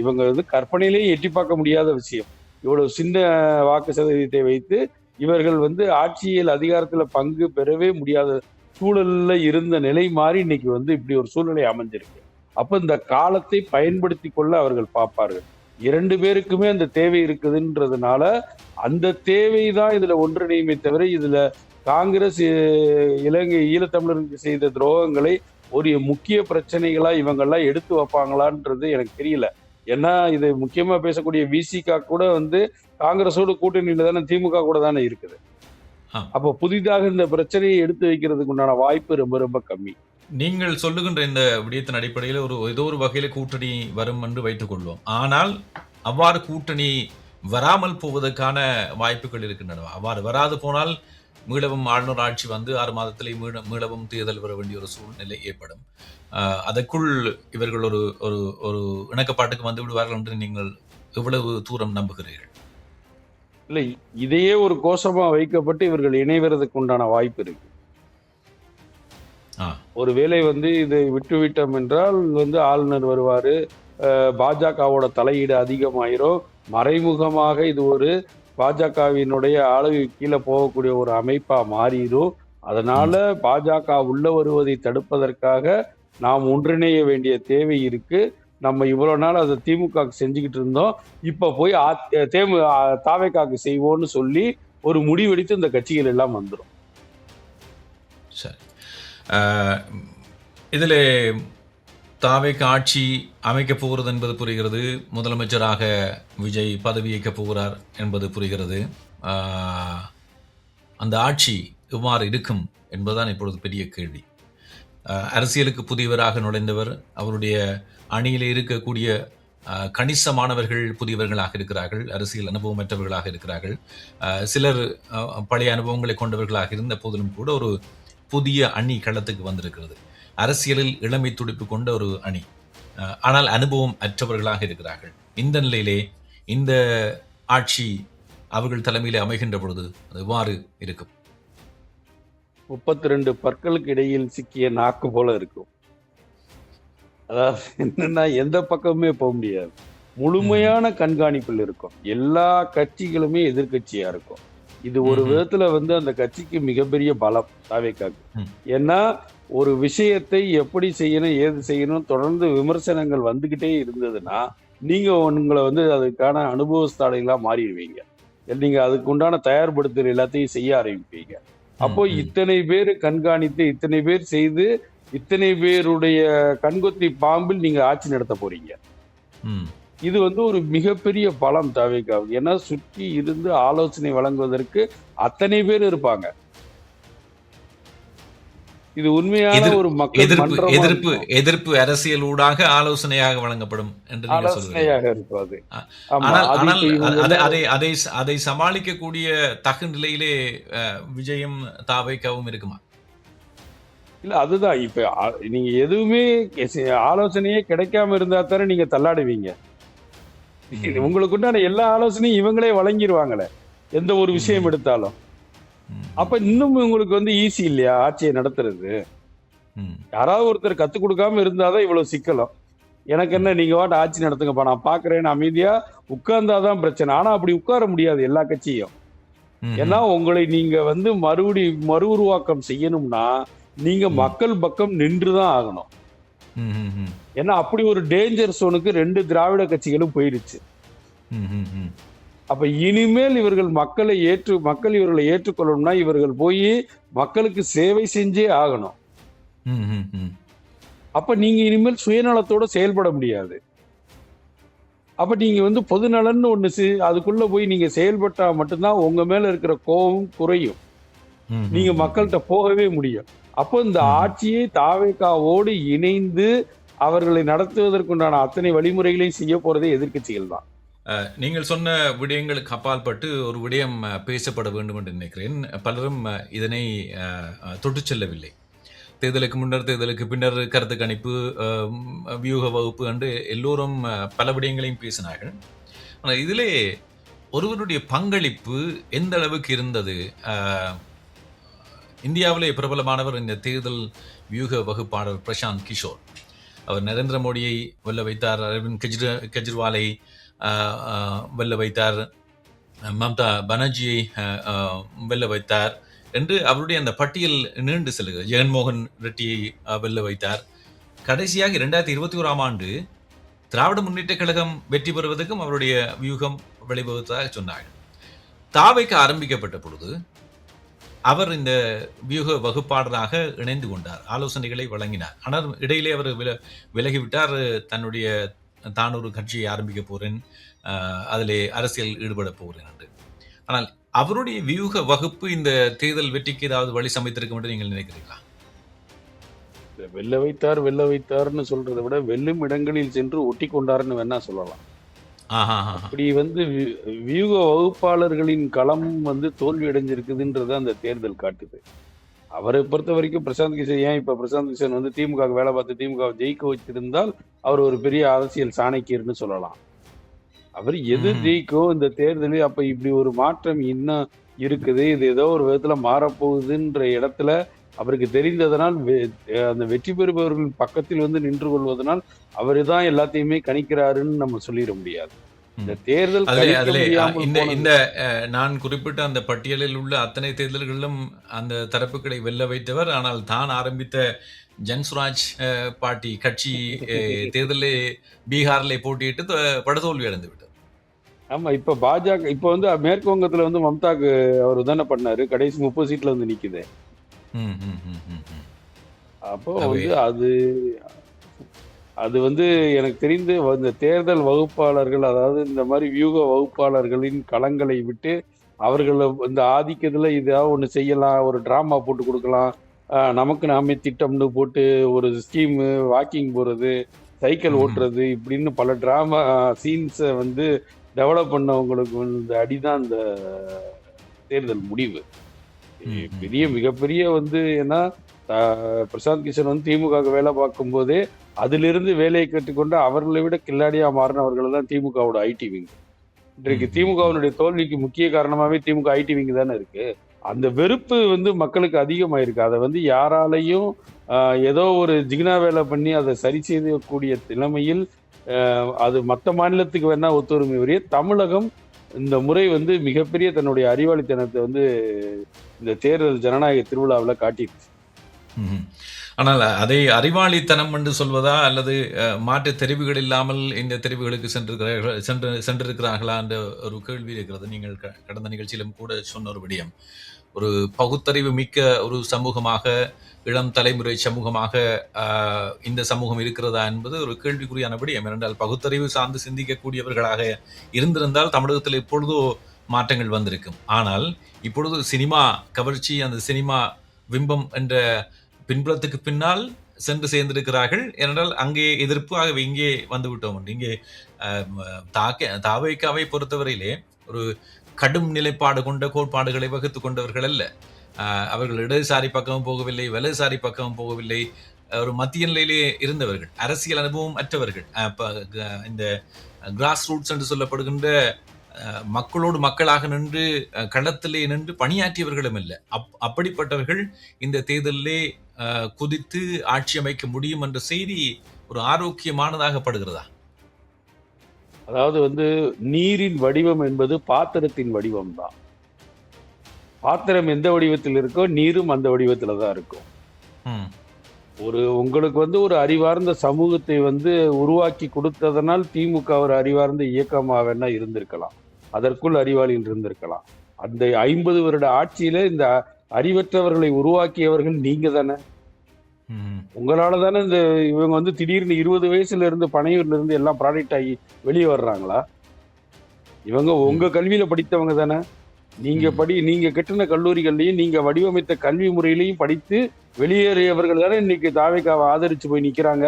இவங்க வந்து கற்பனையிலேயே எட்டி பார்க்க முடியாத விஷயம். இவ்வளவு சின்ன வாக்கு சதவீதத்தை வைத்து இவர்கள் வந்து ஆட்சியில் அதிகாரத்துல பங்கு பெறவே முடியாத சூழல்ல இருந்த நிலை மாறி இன்னைக்கு வந்து இப்படி ஒரு சூழ்நிலை அமைஞ்சிருக்கு. அப்ப இந்த காலத்தை பயன்படுத்தி கொள்ள அவர்கள் பார்ப்பார்கள். 2 பேருக்குமே அந்த தேவை இருக்குதுன்றதுனால அந்த தேவைதான் இதுல ஒன்றிணையுமே தவிர இதுல காங்கிரஸ் இலங்கை ஈழத்தமிழருக்கு செய்த துரோகங்களை ஒரு முக்கிய பிரச்சனைகளா இவங்கெல்லாம் எடுத்து வைப்பாங்களான்றது எனக்கு தெரியல. ஏன்னா இது முக்கியமா பேசக்கூடிய விசிகா கூட வந்து காங்கிரஸோட கூட்டணியில தானே திமுக கூட தானே இருக்குது. ஆ. அப்போ புதிதாக இந்த பிரச்சனையை எடுத்து வைக்கிறதுக்கு உண்டான வாய்ப்பு ரொம்ப ரொம்ப கம்மி. நீங்கள் சொல்லுகின்ற இந்த விடயத்தின் அடிப்படையில் ஏதோ ஒரு வகையில கூட்டணி வரும் என்று வைத்துக் கொள்வோம். ஆனால் அவ்வாறு கூட்டணி வராமல் போவதற்கான வாய்ப்புகள் இருக்கின்றன. அவ்வாறு வராது போனால் மீளவும் ஆளுநர் ஆட்சி வந்து 6 மாதத்திலே மீளவும் தேர்தல் வர வேண்டிய ஒரு சூழ்நிலை ஏற்படும். அதற்குள் இவர்கள் ஒரு ஒரு ஒரு இணக்கப்பாட்டுக்கு வந்து விடுவார்கள் என்று நீங்கள் எவ்வளவு தூரம் நம்புகிறீர்கள்? இல்லை, இதையே ஒரு கோஷமா வைக்கப்பட்டு இவர்கள் இணைவதற்கு உண்டான வாய்ப்பு இருக்கு. ஒருவேளை வந்து இதை விட்டுவிட்டோம் என்றால் வந்து ஆளுநர் வருவாரு, பாஜகவோட தலையீடு அதிகமாயிரும், மறைமுகமாக இது ஒரு பாஜகவினுடைய ஆளுகை கீழே போகக்கூடிய ஒரு அமைப்பா மாறிடும். அதனால பாஜக உள்ள வருவதை தடுப்பதற்காக நாம் ஒன்றிணைய வேண்டிய தேவை இருக்கு. நம்ம இவ்வளவு நாள் அதை திமுக செஞ்சுக்கிட்டு இருந்தோம், இப்ப போய் தாவேக்காக்கு செய்வோம்னு சொல்லி ஒரு முடிவெடுத்து இந்த கட்சிகள் எல்லாம் வந்துடும். சரி, இதில் தாவேக்கு ஆட்சி அமைக்கப் போகிறது என்பது புரிகிறது. முதலமைச்சராக விஜய் பதவியேற்கப் போகிறார் என்பது புரிகிறது. அந்த ஆட்சி எவ்வாறு இருக்கும் என்பதுதான் இப்பொழுது பெரிய கேள்வி. அரசியலுக்கு புதியவராக நுழைந்தவர், அவருடைய அணியில் இருக்கக்கூடிய கணிசமானவர்கள் புதியவர்களாக இருக்கிறார்கள், அரசியல் அனுபவமற்றவர்களாக இருக்கிறார்கள். சிலர் பழைய அனுபவங்களை கொண்டவர்களாக இருந்த போதிலும் கூட ஒரு புதிய அணி களத்துக்கு வந்திருக்கிறது. அரசியலில் இளமை துடிப்பு கொண்ட ஒரு அணி, ஆனால் அனுபவம் அற்றவர்களாக இருக்கிறார்கள். இந்த நிலையிலே இந்த ஆட்சி அவர்கள் தலைமையிலே அமைகின்ற பொழுது அது எவ்வாறு இருக்கும்? 32 பற்களுக்கு இடையில் சிக்கிய நாக்கு போல இருக்கும். அதாவது என்னன்னா எந்த பக்கமுமே போக முடியாது. முழுமையான கண்காணிப்பில் இருக்கும். எல்லா கட்சிகளுமே எதிர்கட்சியா இருக்கும். இது ஒரு விதத்துல வந்து அந்த கட்சிக்கு மிகப்பெரிய பலம் தாவேக்காக்கு. ஏன்னா ஒரு விஷயத்தை எப்படி செய்யணும் ஏது செய்யணும் தொடர்ந்து விமர்சனங்கள் வந்துகிட்டே இருந்ததுன்னா நீங்க உங்களை வந்து அதுக்கான அனுபவஸ்தாலைகளா மாறிடுவீங்க. நீங்க அதுக்கு உண்டான தயார்படுத்தல் எல்லாத்தையும் செய்ய ஆரம்பிப்பீங்க. அப்போ இத்தனை பேர் கண்காணித்து இத்தனை பேர் செய்து இத்தனை பேருடைய கண்கொத்தி பாம்பில் நீங்க ஆட்சி நடத்த போறீங்க. இது வந்து ஒரு மிகப்பெரிய பலம் தாவேக்காவுக்கு. ஏன்னா சுற்றி இருந்து ஆலோசனை வழங்குவதற்கு அத்தனை பேர் இருப்பாங்க. இது உண்மையான ஒரு மக்கள் எதிர்ப்பு அரசியல் ஊடாக ஆலோசனையாக வழங்கப்படும் என்று ஆலோசனையாக இருப்பாது. அதை சமாளிக்கக்கூடிய தகு நிலையிலே விஜயம் தாவேக்காவும் இருக்குமா? இல்ல, அதுதான் இப்ப நீங்க எதுவுமே ஆலோசனையே கிடைக்காம இருந்தா தானே நீங்க தள்ளாடுவீங்க. உங்களுக்கு உண்டான எல்லா ஆலோசனையும் இவங்களே வழங்கிடுவாங்களே எந்த ஒரு விஷயம் எடுத்தாலும். அப்ப இன்னும் உங்களுக்கு வந்து ஈஸி இல்லையா ஆட்சியை நடத்துறது? யாராவது ஒருத்தர் கத்து கொடுக்காம இருந்தாதான் இவ்வளவு சிக்கலும். எனக்கு என்ன, நீங்க வாட்ட ஆட்சி நடத்துங்கப்பா, நான் பாக்குறேன்னு அமைதியா உட்கார்ந்தாதான் பிரச்சனை. ஆனா அப்படி உட்கார முடியாது எல்லா கட்சியும். ஏன்னா உங்களை நீங்க வந்து மறு உருவாக்கம் செய்யணும்னா நீங்க மக்கள் பக்கம் நின்றுதான் ஆகணும். ஏன்னா அப்படி ஒரு டேஞ்சர் சோனுக்கு 2 திராவிட கட்சிகளும் போயிருச்சு. அப்ப இனிமேல் இவர்கள் மக்கள் இவர்களை ஏற்றுக்கொள்ளணும்னா இவர்கள் போய் மக்களுக்கு சேவை செஞ்சே ஆகணும். அப்ப நீங்க இனிமேல் சுயநலத்தோட செயல்பட முடியாது. அப்ப நீங்க வந்து பொதுநலன்னு ஒண்ணு அதுக்குள்ள போய் நீங்க செயல்பட்டா மட்டும்தான் உங்க மேல இருக்கிற கோபம் குறையும், நீங்க மக்கள்கிட்ட போகவே முடியும். அப்போ இந்த ஆட்சியை தாவேக்காவோடு இணைந்து அவர்களை நடத்துவதற்குண்டான அத்தனை வழிமுறைகளையும் செய்ய போறதே எதிர்கட்சிகள் தான். நீங்கள் சொன்ன விடயங்களுக்கு அப்பாற்பட்டு ஒரு விடயம் பேசப்பட வேண்டும் என்று நினைக்கிறேன். பலரும் இதனை தொட்டு செல்லவில்லை. தேர்தலுக்கு முன்னர், தேர்தலுக்கு பின்னர் கருத்து கணிப்பு, வியூக வகுப்பு என்று எல்லோரும் பல விடயங்களையும் பேசினார்கள். ஆனால் இதிலே ஒருவருடைய பங்களிப்பு எந்த அளவுக்கு இருந்தது? இந்தியாவிலே பிரபலமானவர் இந்த தேர்தல் வியூக வகுப்பாளர் பிரசாந்த் கிஷோர். அவர் நரேந்திர மோடியை வெல்ல வைத்தார், அரவிந்த் கெஜ்ரிவாலை வெல்ல வைத்தார், மம்தா பானர்ஜியை வெல்ல வைத்தார் என்று அவருடைய அந்த பட்டியல் நீண்டு செல்கிறது. ஜெகன்மோகன் ரெட்டியை வெல்ல வைத்தார். கடைசியாக 2021ஆம் ஆண்டு திராவிட முன்னேற்ற கழகம் வெற்றி பெறுவதற்கும் அவருடைய வியூகம் வழிவகுத்ததாக சொன்னார்கள். தாவைக்கு ஆரம்பிக்கப்பட்ட பொழுது அவர் இந்த வியூக வகுப்பாளராக இணைந்து கொண்டார், ஆலோசனைகளை வழங்கினார். ஆனால் இடையிலே அவர் விலகிவிட்டார். தான் ஒரு கட்சியை ஆரம்பிக்க போறேன், அதிலே அரசியல் ஈடுபட போகிறேன் என்று. ஆனால் அவருடைய வியூக வகுப்பு இந்த தேர்தல் வெற்றிக்கு ஏதாவது வழி சமைத்திருக்கும் என்று நீங்கள் நினைக்கிறீர்களா? வெல்ல வைத்தார்னு சொல்றதை விட வெல்லும் இடங்களில் சென்று ஒட்டி கொண்டாருன்னு வேணா சொல்லலாம். அப்படி வியூக வகுப்பாளர்களின் களம் தோல்வி அடைஞ்சிருக்குதுன்றது அந்த தேர்தல் காட்டுது. அவரை பொறுத்த வரைக்கும் பிரசாந்த் கிஷன் இப்ப பிரசாந்த் கிஷன் திமுக வேலை பார்த்து திமுக ஜெயிக்க வச்சிருந்தால் அவர் ஒரு பெரிய அரசியல் சாணக்கியர்னு சொல்லலாம். அவர் எது ஜெயிக்கும் இந்த தேர்தலில், அப்ப இப்படி ஒரு மாற்றம் இன்னும் இருக்குது, இது ஏதோ ஒரு விதத்துல மாறப்போகுதுன்ற இடத்துல அவருக்கு தெரிந்ததனால் அந்த வெற்றி பெறுபவர்கள் பக்கத்தில் நின்று கொள்வதனால் அவரு தான் எல்லாத்தையுமே கணிக்கிறாருன்னு நம்ம சொல்லிட முடியாது. இந்த தேர்தல் இந்த நான் குறிப்பிட்ட அந்த பட்டியலில் உள்ள அத்தனை தேர்தல்களிலும் அந்த தரப்புகளை வெல்ல வைத்தவர். ஆனால் தான் ஆரம்பித்த ஜன்சுராஜ் பார்ட்டி கட்சி தேர்தலே பீகாரில் போட்டியிட்டு படுதோல்வி அடைந்து விட்டார். ஆமா, இப்ப பாஜக இப்ப மேற்கு வங்கத்துல மம்தாக்கு அவர் தானே பண்ணாரு, கடைசி 30 சீட்ல நிக்குது. அப்போ அது எனக்கு தெரிந்து இந்த தேர்தல் வகுப்பாளர்கள், அதாவது இந்த மாதிரி வியூக வகுப்பாளர்களின் களங்களை விட்டு அவர்கள் இந்த ஆதிக்கத்துல இதாவது ஒண்ணு செய்யலாம், ஒரு டிராமா போட்டு கொடுக்கலாம், நமக்கு நாமே திட்டம்னு போட்டு ஒரு ஸ்கீம், வாக்கிங் போறது, சைக்கிள் ஓட்டுறது, இப்படின்னு பல டிராமா சீன்ஸை டெவலப் பண்ணவங்களுக்கு இந்த அடிதான் இந்த தேர்தல் முடிவு. மிகப்பெரிய ஏன்னா பிரசாந்த் கிஷன் திமுக வேலை பார்க்கும் போதே அதிலிருந்து வேலையை கற்றுக்கொண்டு அவர்களை விட கில்லாடியா மாறினவர்கள் தான் திமுகவோட ஐடி விங். இன்றைக்கு திமுகவினுடைய தோல்விக்கு முக்கிய காரணமாவே திமுக ஐடி விங் தானே இருக்கு. அந்த வெறுப்பு மக்களுக்கு அதிகமாயிருக்கு. அதை யாராலையும் ஏதோ ஒரு ஜிக்னா வேலை பண்ணி அதை சரி செய்யக்கூடிய நிலைமையில் அது மற்ற மாநிலத்துக்கு வேணா ஒத்துழைமை வரைய தமிழகம் இந்த முறை மிகப்பெரிய தன்னுடைய அறிவாளித்தனத்தை இந்த தேர்தல் ஜனநாயக திருவிழாவில் காட்டிடுச்சு. ஆனால் அதை அறிவாளித்தனம் என்று சொல்வதா அல்லது மாற்று தெரிவுகள் இல்லாமல் இந்த தெரிவுகளுக்கு சென்றிருக்கிறார்களா என்ற ஒரு கேள்வி இருக்கிறது. நீங்கள் கடந்த நிகழ்ச்சியிலும் கூட சொன்ன ஒரு விடயம், ஒரு பகுத்தறிவு மிக்க ஒரு சமூகமாக, இளம் தலைமுறை சமூகமாக இந்த சமூகம் இருக்கிறதா என்பது ஒரு கேள்விக்குறியான விடயம். ஏனென்றால் பகுத்தறிவு சார்ந்து சிந்திக்கக்கூடியவர்களாக இருந்திருந்தால் தமிழகத்தில் இப்பொழுதோ மாற்றங்கள் வந்திருக்கும். ஆனால் இப்பொழுது சினிமா கவர்ச்சி, அந்த சினிமா பிம்பம் என்ற பின்புலத்துக்கு பின்னால் சென்று சேர்ந்திருக்கிறார்கள். ஏனென்றால் அங்கே எதிர்ப்பு, ஆகவே இங்கே வந்துவிட்டோம். இங்கே தாவேக்காவை பொறுத்தவரையிலே ஒரு கடும் நிலைப்பாடு கொண்ட கோட்பாடுகளை வகுத்து கொண்டவர்கள் அல்ல. அவர்கள் இடதுசாரி பக்கமும் போகவில்லை, வலதுசாரி பக்கமும் போகவில்லை, ஒரு மத்திய நிலையிலே இருந்தவர்கள், அரசியல் அனுபவம் அற்றவர்கள், இந்த கிராஸ் ரூட்ஸ் என்று சொல்லப்படுகின்ற மக்களோடு மக்களாக நின்று களத்திலே நின்று பணியாற்றியவர்களும் இல்லை. அப்படிப்பட்டவர்கள் இந்த தேர்தலிலே குதித்து ஆட்சி அமைக்க முடியும் என்ற செய்தி ஒரு ஆரோக்கியமானதாக படுகிறதா? அதாவது நீரின் வடிவம் என்பது பாத்திரத்தின் வடிவம் தான். பாத்திரம் எந்த வடிவத்தில் இருக்கோ நீரும் அந்த வடிவத்துல தான் இருக்கும். உங்களுக்கு ஒரு அறிவார்ந்த சமூகத்தை உருவாக்கி கொடுத்ததனால் திமுக ஒரு அறிவார்ந்த இயக்கமாக வேணா இருந்திருக்கலாம், அதற்குள் அறிவாளிகள் இருந்திருக்கலாம். அந்த 50 வருட ஆட்சியில இந்த அறிவற்றவர்களை உருவாக்கியவர்கள் நீங்க தானே. உங்களால தானே இவங்க திடீர்னு 20 வயசுல இருந்து பனையூர்ல இருந்து எல்லாம் ப்ராடக்ட் ஆகி வெளியே வர்றாங்களா? இவங்க உங்க கல்வியில படித்தவங்க தானே. நீங்க கட்டின கல்லூரிகள்லையும் நீங்க வடிவமைத்த கல்வி முறையிலையும் படித்து வெளியேறியவர்கள் தானே இன்னைக்கு தாவேக்காவை ஆதரிச்சு போய் நிக்கிறாங்க.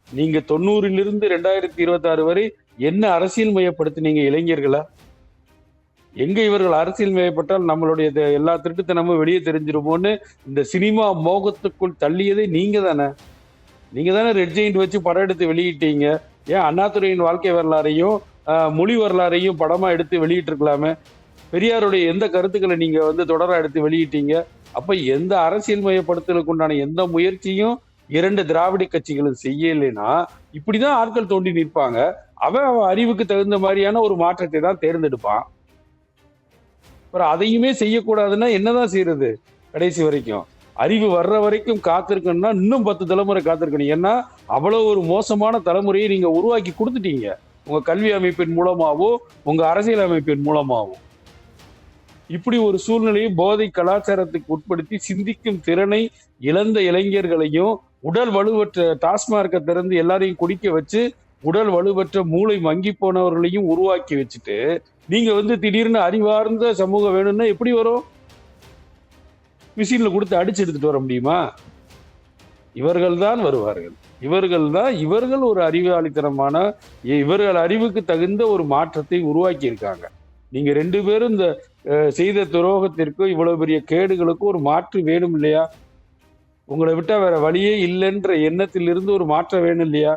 நீங்க 90லிருந்து 2026 வரை என்ன அரசியல் மையப்படுத்தினீங்க இளைஞர்களை? எங்க இவர்கள் அரசியல் மையப்பட்டால் நம்மளுடைய எல்லா திருட்டுத்தனமும் வெளியே தெரிஞ்சிருமோன்னு இந்த சினிமா மோகத்துக்குள் தள்ளியதே நீங்க தானே. ரெட் ஜெயிண்ட் வச்சு படம் எடுத்து வெளியிட்டீங்க. ஏன் அண்ணாதுரையின் வாழ்க்கை வரலாறையும் மொழி வரலாறையும் படமா எடுத்து வெளியிட்டு இருக்கலாமே? பெரியாருடைய எந்த கருத்துக்களை நீங்க தொடரா எடுத்து வெளியிட்டீங்க? அப்ப எந்த அரசியல் மயப்படுத்தலுக்கு உண்டான எந்த முயற்சியும் 2 திராவிட கட்சிகளும் செய்யலைன்னா இப்படிதான் ஆட்கள் தோண்டி நிற்பாங்க. அவன் அறிவுக்கு தகுந்த மாதிரியான ஒரு மாற்றத்தை தான் தேர்ந்தெடுப்பான். அப்புறம் அதையுமே செய்யக்கூடாதுன்னா என்னதான் செய்யறது கடைசி வரைக்கும்? அறிவு வர்ற வரைக்கும் காத்திருக்கணும்னா இன்னும் 10 தலைமுறை காத்திருக்கணும். ஏன்னா அவ்வளவு ஒரு மோசமான தலைமுறையை நீங்க உருவாக்கி கொடுத்துட்டீங்க. உங்க கல்வி அமைப்பின் மூலமாவோ உங்க அரசியல் அமைப்பின் மூலமாவோ இப்படி ஒரு சூழ்நிலையை போதை கலாச்சாரத்துக்கு உட்படுத்தி சிந்திக்கும் திறனை இழந்த இளைஞர்களையும் உடல் வலுவற்ற டாஸ்மார்க்கை திறந்து எல்லாரையும் குடிக்க வச்சு உடல் வலுவற்ற மூளை மங்கி போனவர்களையும் உருவாக்கி வச்சுட்டு நீங்க திடீர்னு அறிவார்ந்த சமூகம் வேணும்னா எப்படி வரும்? மிஷின்ல கொடுத்து அடிச்சு எடுத்துட்டு வர முடியுமா? இவர்கள் தான் வருவார்கள். இவர்கள் ஒரு அறிவாளித்தனமான இவர்கள் அறிவுக்கு தகுந்த ஒரு மாற்றத்தை உருவாக்கி இருக்காங்க. நீங்க 2 பேரும் இந்த செய்த துரோகத்திற்கு இவ்வளவு பெரிய கேடுகளுக்கு ஒரு மாற்று வேணும் இல்லையா? உங்களை விட்டா வேற வழியே இல்லைன்ற எண்ணத்திலிருந்து ஒரு மாற்றம் வேணும் இல்லையா?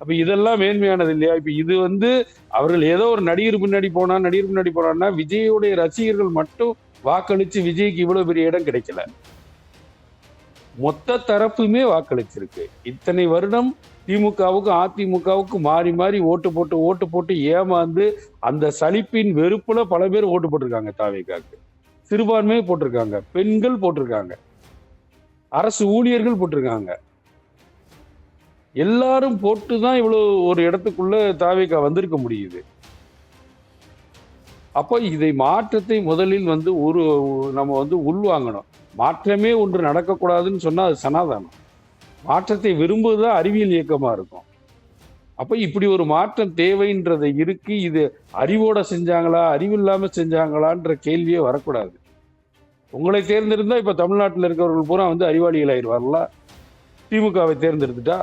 அப்ப இதெல்லாம் மேன்மையானது இல்லையா? இப்ப இது அவர்கள் ஏதோ ஒரு நடிகர் பின்னாடி போனான்னா விஜயோடைய ரசிகர்கள் மட்டும் வாக்களிச்சு விஜய்க்கு இவ்வளவு பெரிய இடம் கிடைக்கல. மொத்த தரப்புமே வாக்களிச்சிருக்கு. இத்தனை வருடம் திமுகவுக்கும் அதிமுகவுக்கும் மாறி மாறி ஓட்டு போட்டு ஏமாந்து அந்த சலிப்பின் வெறுப்புல பல பேர் ஓட்டு போட்டிருக்காங்க. தாவேகாக்கு சிறுபான்மையை போட்டிருக்காங்க, பெண்கள் போட்டிருக்காங்க, அரசு ஊழியர்கள் போட்டிருக்காங்க. எல்லாரும் போட்டுதான் இவ்வளவு ஒரு இடத்துக்குள்ள தாவேகா வந்திருக்க முடியுது. அப்ப இதை மாற்றத்தை முதலில் நம்ம உள்வாங்கணும். மாற்றமே ஒன்று நடக்கக்கூடாதுன்னு சொன்னா அது சனாதனம். மாற்றத்தை விரும்புவதுதான் அறிவியல் இயக்கமா இருக்கும். அப்ப இப்படி ஒரு மாற்றம் தேவைன்றதை இருக்கு. இது அறிவோட செஞ்சாங்களா அறிவில்லாம செஞ்சாங்களான்ற கேள்வியே வரக்கூடாது. உங்களை தேர்ந்தெடுத்தா இப்ப தமிழ்நாட்டில் இருக்கிறவர்கள் பூரா அறிவாளிகள் ஆயிடுவார்களா? திமுகவை தேர்ந்தெடுத்துட்டா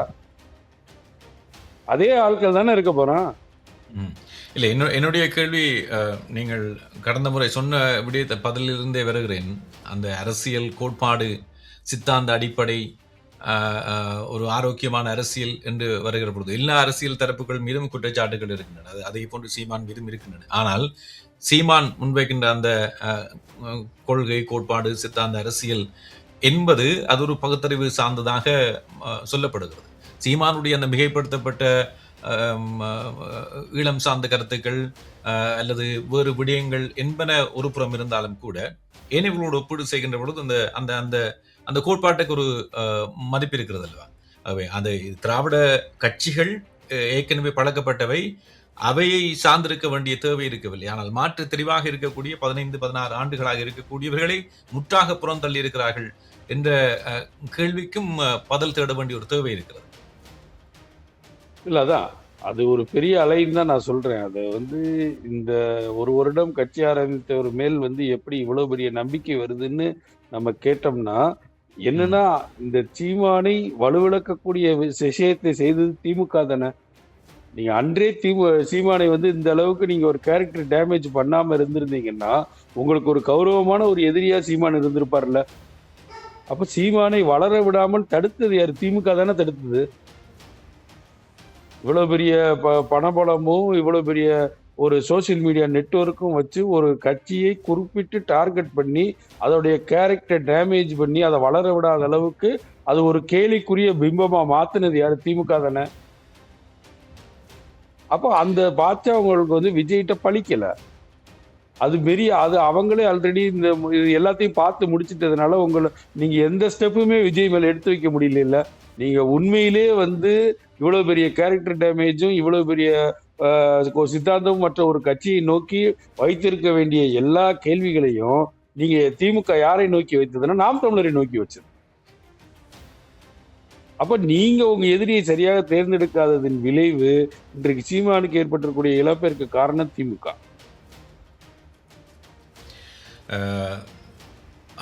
அதே ஆட்கள் தானே இருக்க போறான். இல்லை, என்னுடைய கேள்வி, நீங்கள் கடந்த முறை சொன்ன விடயத்தை பதிலிருந்தே வருகிறேன். அந்த அரசியல் கோட்பாடு, சித்தாந்த அடிப்படை, ஒரு ஆரோக்கியமான அரசியல் என்று வருகிற பொழுது எல்லா அரசியல் தரப்புகள் மீதும் குற்றச்சாட்டுகள் இருக்கின்றன. அதே போன்று சீமான் மீதும் இருக்கின்றன. ஆனால் சீமான் முன்வைக்கின்ற அந்த கொள்கை, கோட்பாடு, சித்தாந்த அரசியல் என்பது அது ஒரு பகுத்தறிவு சார்ந்ததாக சொல்லப்படுகிறது. சீமானுடைய அந்த மிகைப்படுத்தப்பட்ட ஈழம் சார்ந்த கருத்துக்கள் அல்லது வேறு விடயங்கள் என்பன ஒரு புறம் இருந்தாலும் கூட ஏனைகளோடு ஒப்பீடு செய்கின்ற பொழுது அந்த அந்த அந்த அந்த கோட்பாட்டுக்கு ஒரு மதிப்பு இருக்கிறது அல்லவா? அவை அந்த திராவிட கட்சிகள் ஏற்கனவே பழக்கப்பட்டவை, அவையை சார்ந்திருக்க வேண்டிய தேவை இருக்கவில்லை. ஆனால் மாற்று தெளிவாக இருக்கக்கூடிய 15-16 ஆண்டுகளாக இருக்கக்கூடியவர்களை முற்றாக புறந்தள்ளி இருக்கிறார்கள் என்ற கேள்விக்கும் பதில் தேட வேண்டிய ஒரு தேவை இருக்கிறது. இல்ல அதான் அது ஒரு பெரிய அலைன்னு தான் நான் சொல்றேன். அது இந்த ஒரு வருடம் கட்சி ஆரம்பித்தவர் மேல் எப்படி இவ்வளவு பெரிய நம்பிக்கை வருதுன்னு நம்ம கேட்டோம்னா என்னன்னா, இந்த சீமானை வலுவிழக்கக்கூடிய விஷயத்தை செய்தது திமுக தானே. நீங்க அன்றே சீமானை இந்த அளவுக்கு நீங்க ஒரு கேரக்டர் டேமேஜ் பண்ணாம இருந்திருந்தீங்கன்னா உங்களுக்கு ஒரு கௌரவமான ஒரு எதிரியா சீமான் இருந்திருப்பார்ல. அப்ப சீமானை வளர விடாமல் தடுத்தது யாரு? திமுக தானே தடுத்தது. இவ்வளவு பெரிய பணபலமும் இவ்வளவு பெரிய ஒரு சோசியல் மீடியா நெட்வொர்க்கும் வச்சு ஒரு கட்சியை குறிப்பிட்டு டார்கெட் பண்ணி அதோடைய கேரக்டர் டேமேஜ் பண்ணி அதை வளர விடாத அளவுக்கு அது ஒரு கேலிக்குரிய பிம்பமா மாத்தினது யாரு? திமுக தானே. அப்போ அந்த பாச்சா அவங்களுக்கு விஜய்கிட்ட பழிக்கல. அது அவங்களே ஆல்ரெடி இந்த எல்லாத்தையும் பார்த்து முடிச்சிட்டதுனால நீங்க எந்த ஸ்டெப்புமே விஜய் மேல எடுத்து வைக்க முடியல. நீங்க உண்மையிலே இவ்வளவு பெரிய கேரக்டர் டேமேஜும் இவ்வளவு பெரிய சித்தாந்தமும் மற்ற ஒரு கட்சியை நோக்கி வைத்திருக்க வேண்டிய எல்லா கேள்விகளையும் நீங்க திமுக யாரை நோக்கி வைத்ததுன்னா நாம் தமிழரை நோக்கி வச்சது. அப்ப நீங்க உங்க எதிரியை சரியாக தேர்ந்தெடுக்காததின் விளைவு இன்றைக்கு சீமானுக்கு ஏற்பட்டிருக்கூடிய இழப்பிற்கு காரணம் திமுக.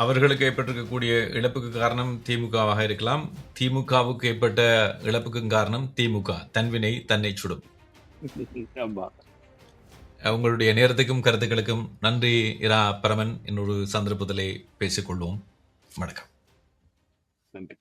அவர்களுக்கு ஏற்பட்டிருக்கக்கூடிய இழப்புக்கு காரணம் திமுகவாக இருக்கலாம். திமுகவுக்கு ஏற்பட்ட இழப்புக்கும் காரணம் திமுக. தன்வினை தன்னை சுடும். உங்களுடைய நேரத்துக்கும் கருத்துக்களுக்கும் நன்றி இரா பரமன். இன்னொரு சந்தர்ப்பத்திலே பேசிக்கொள்வோம். வணக்கம். நன்றி.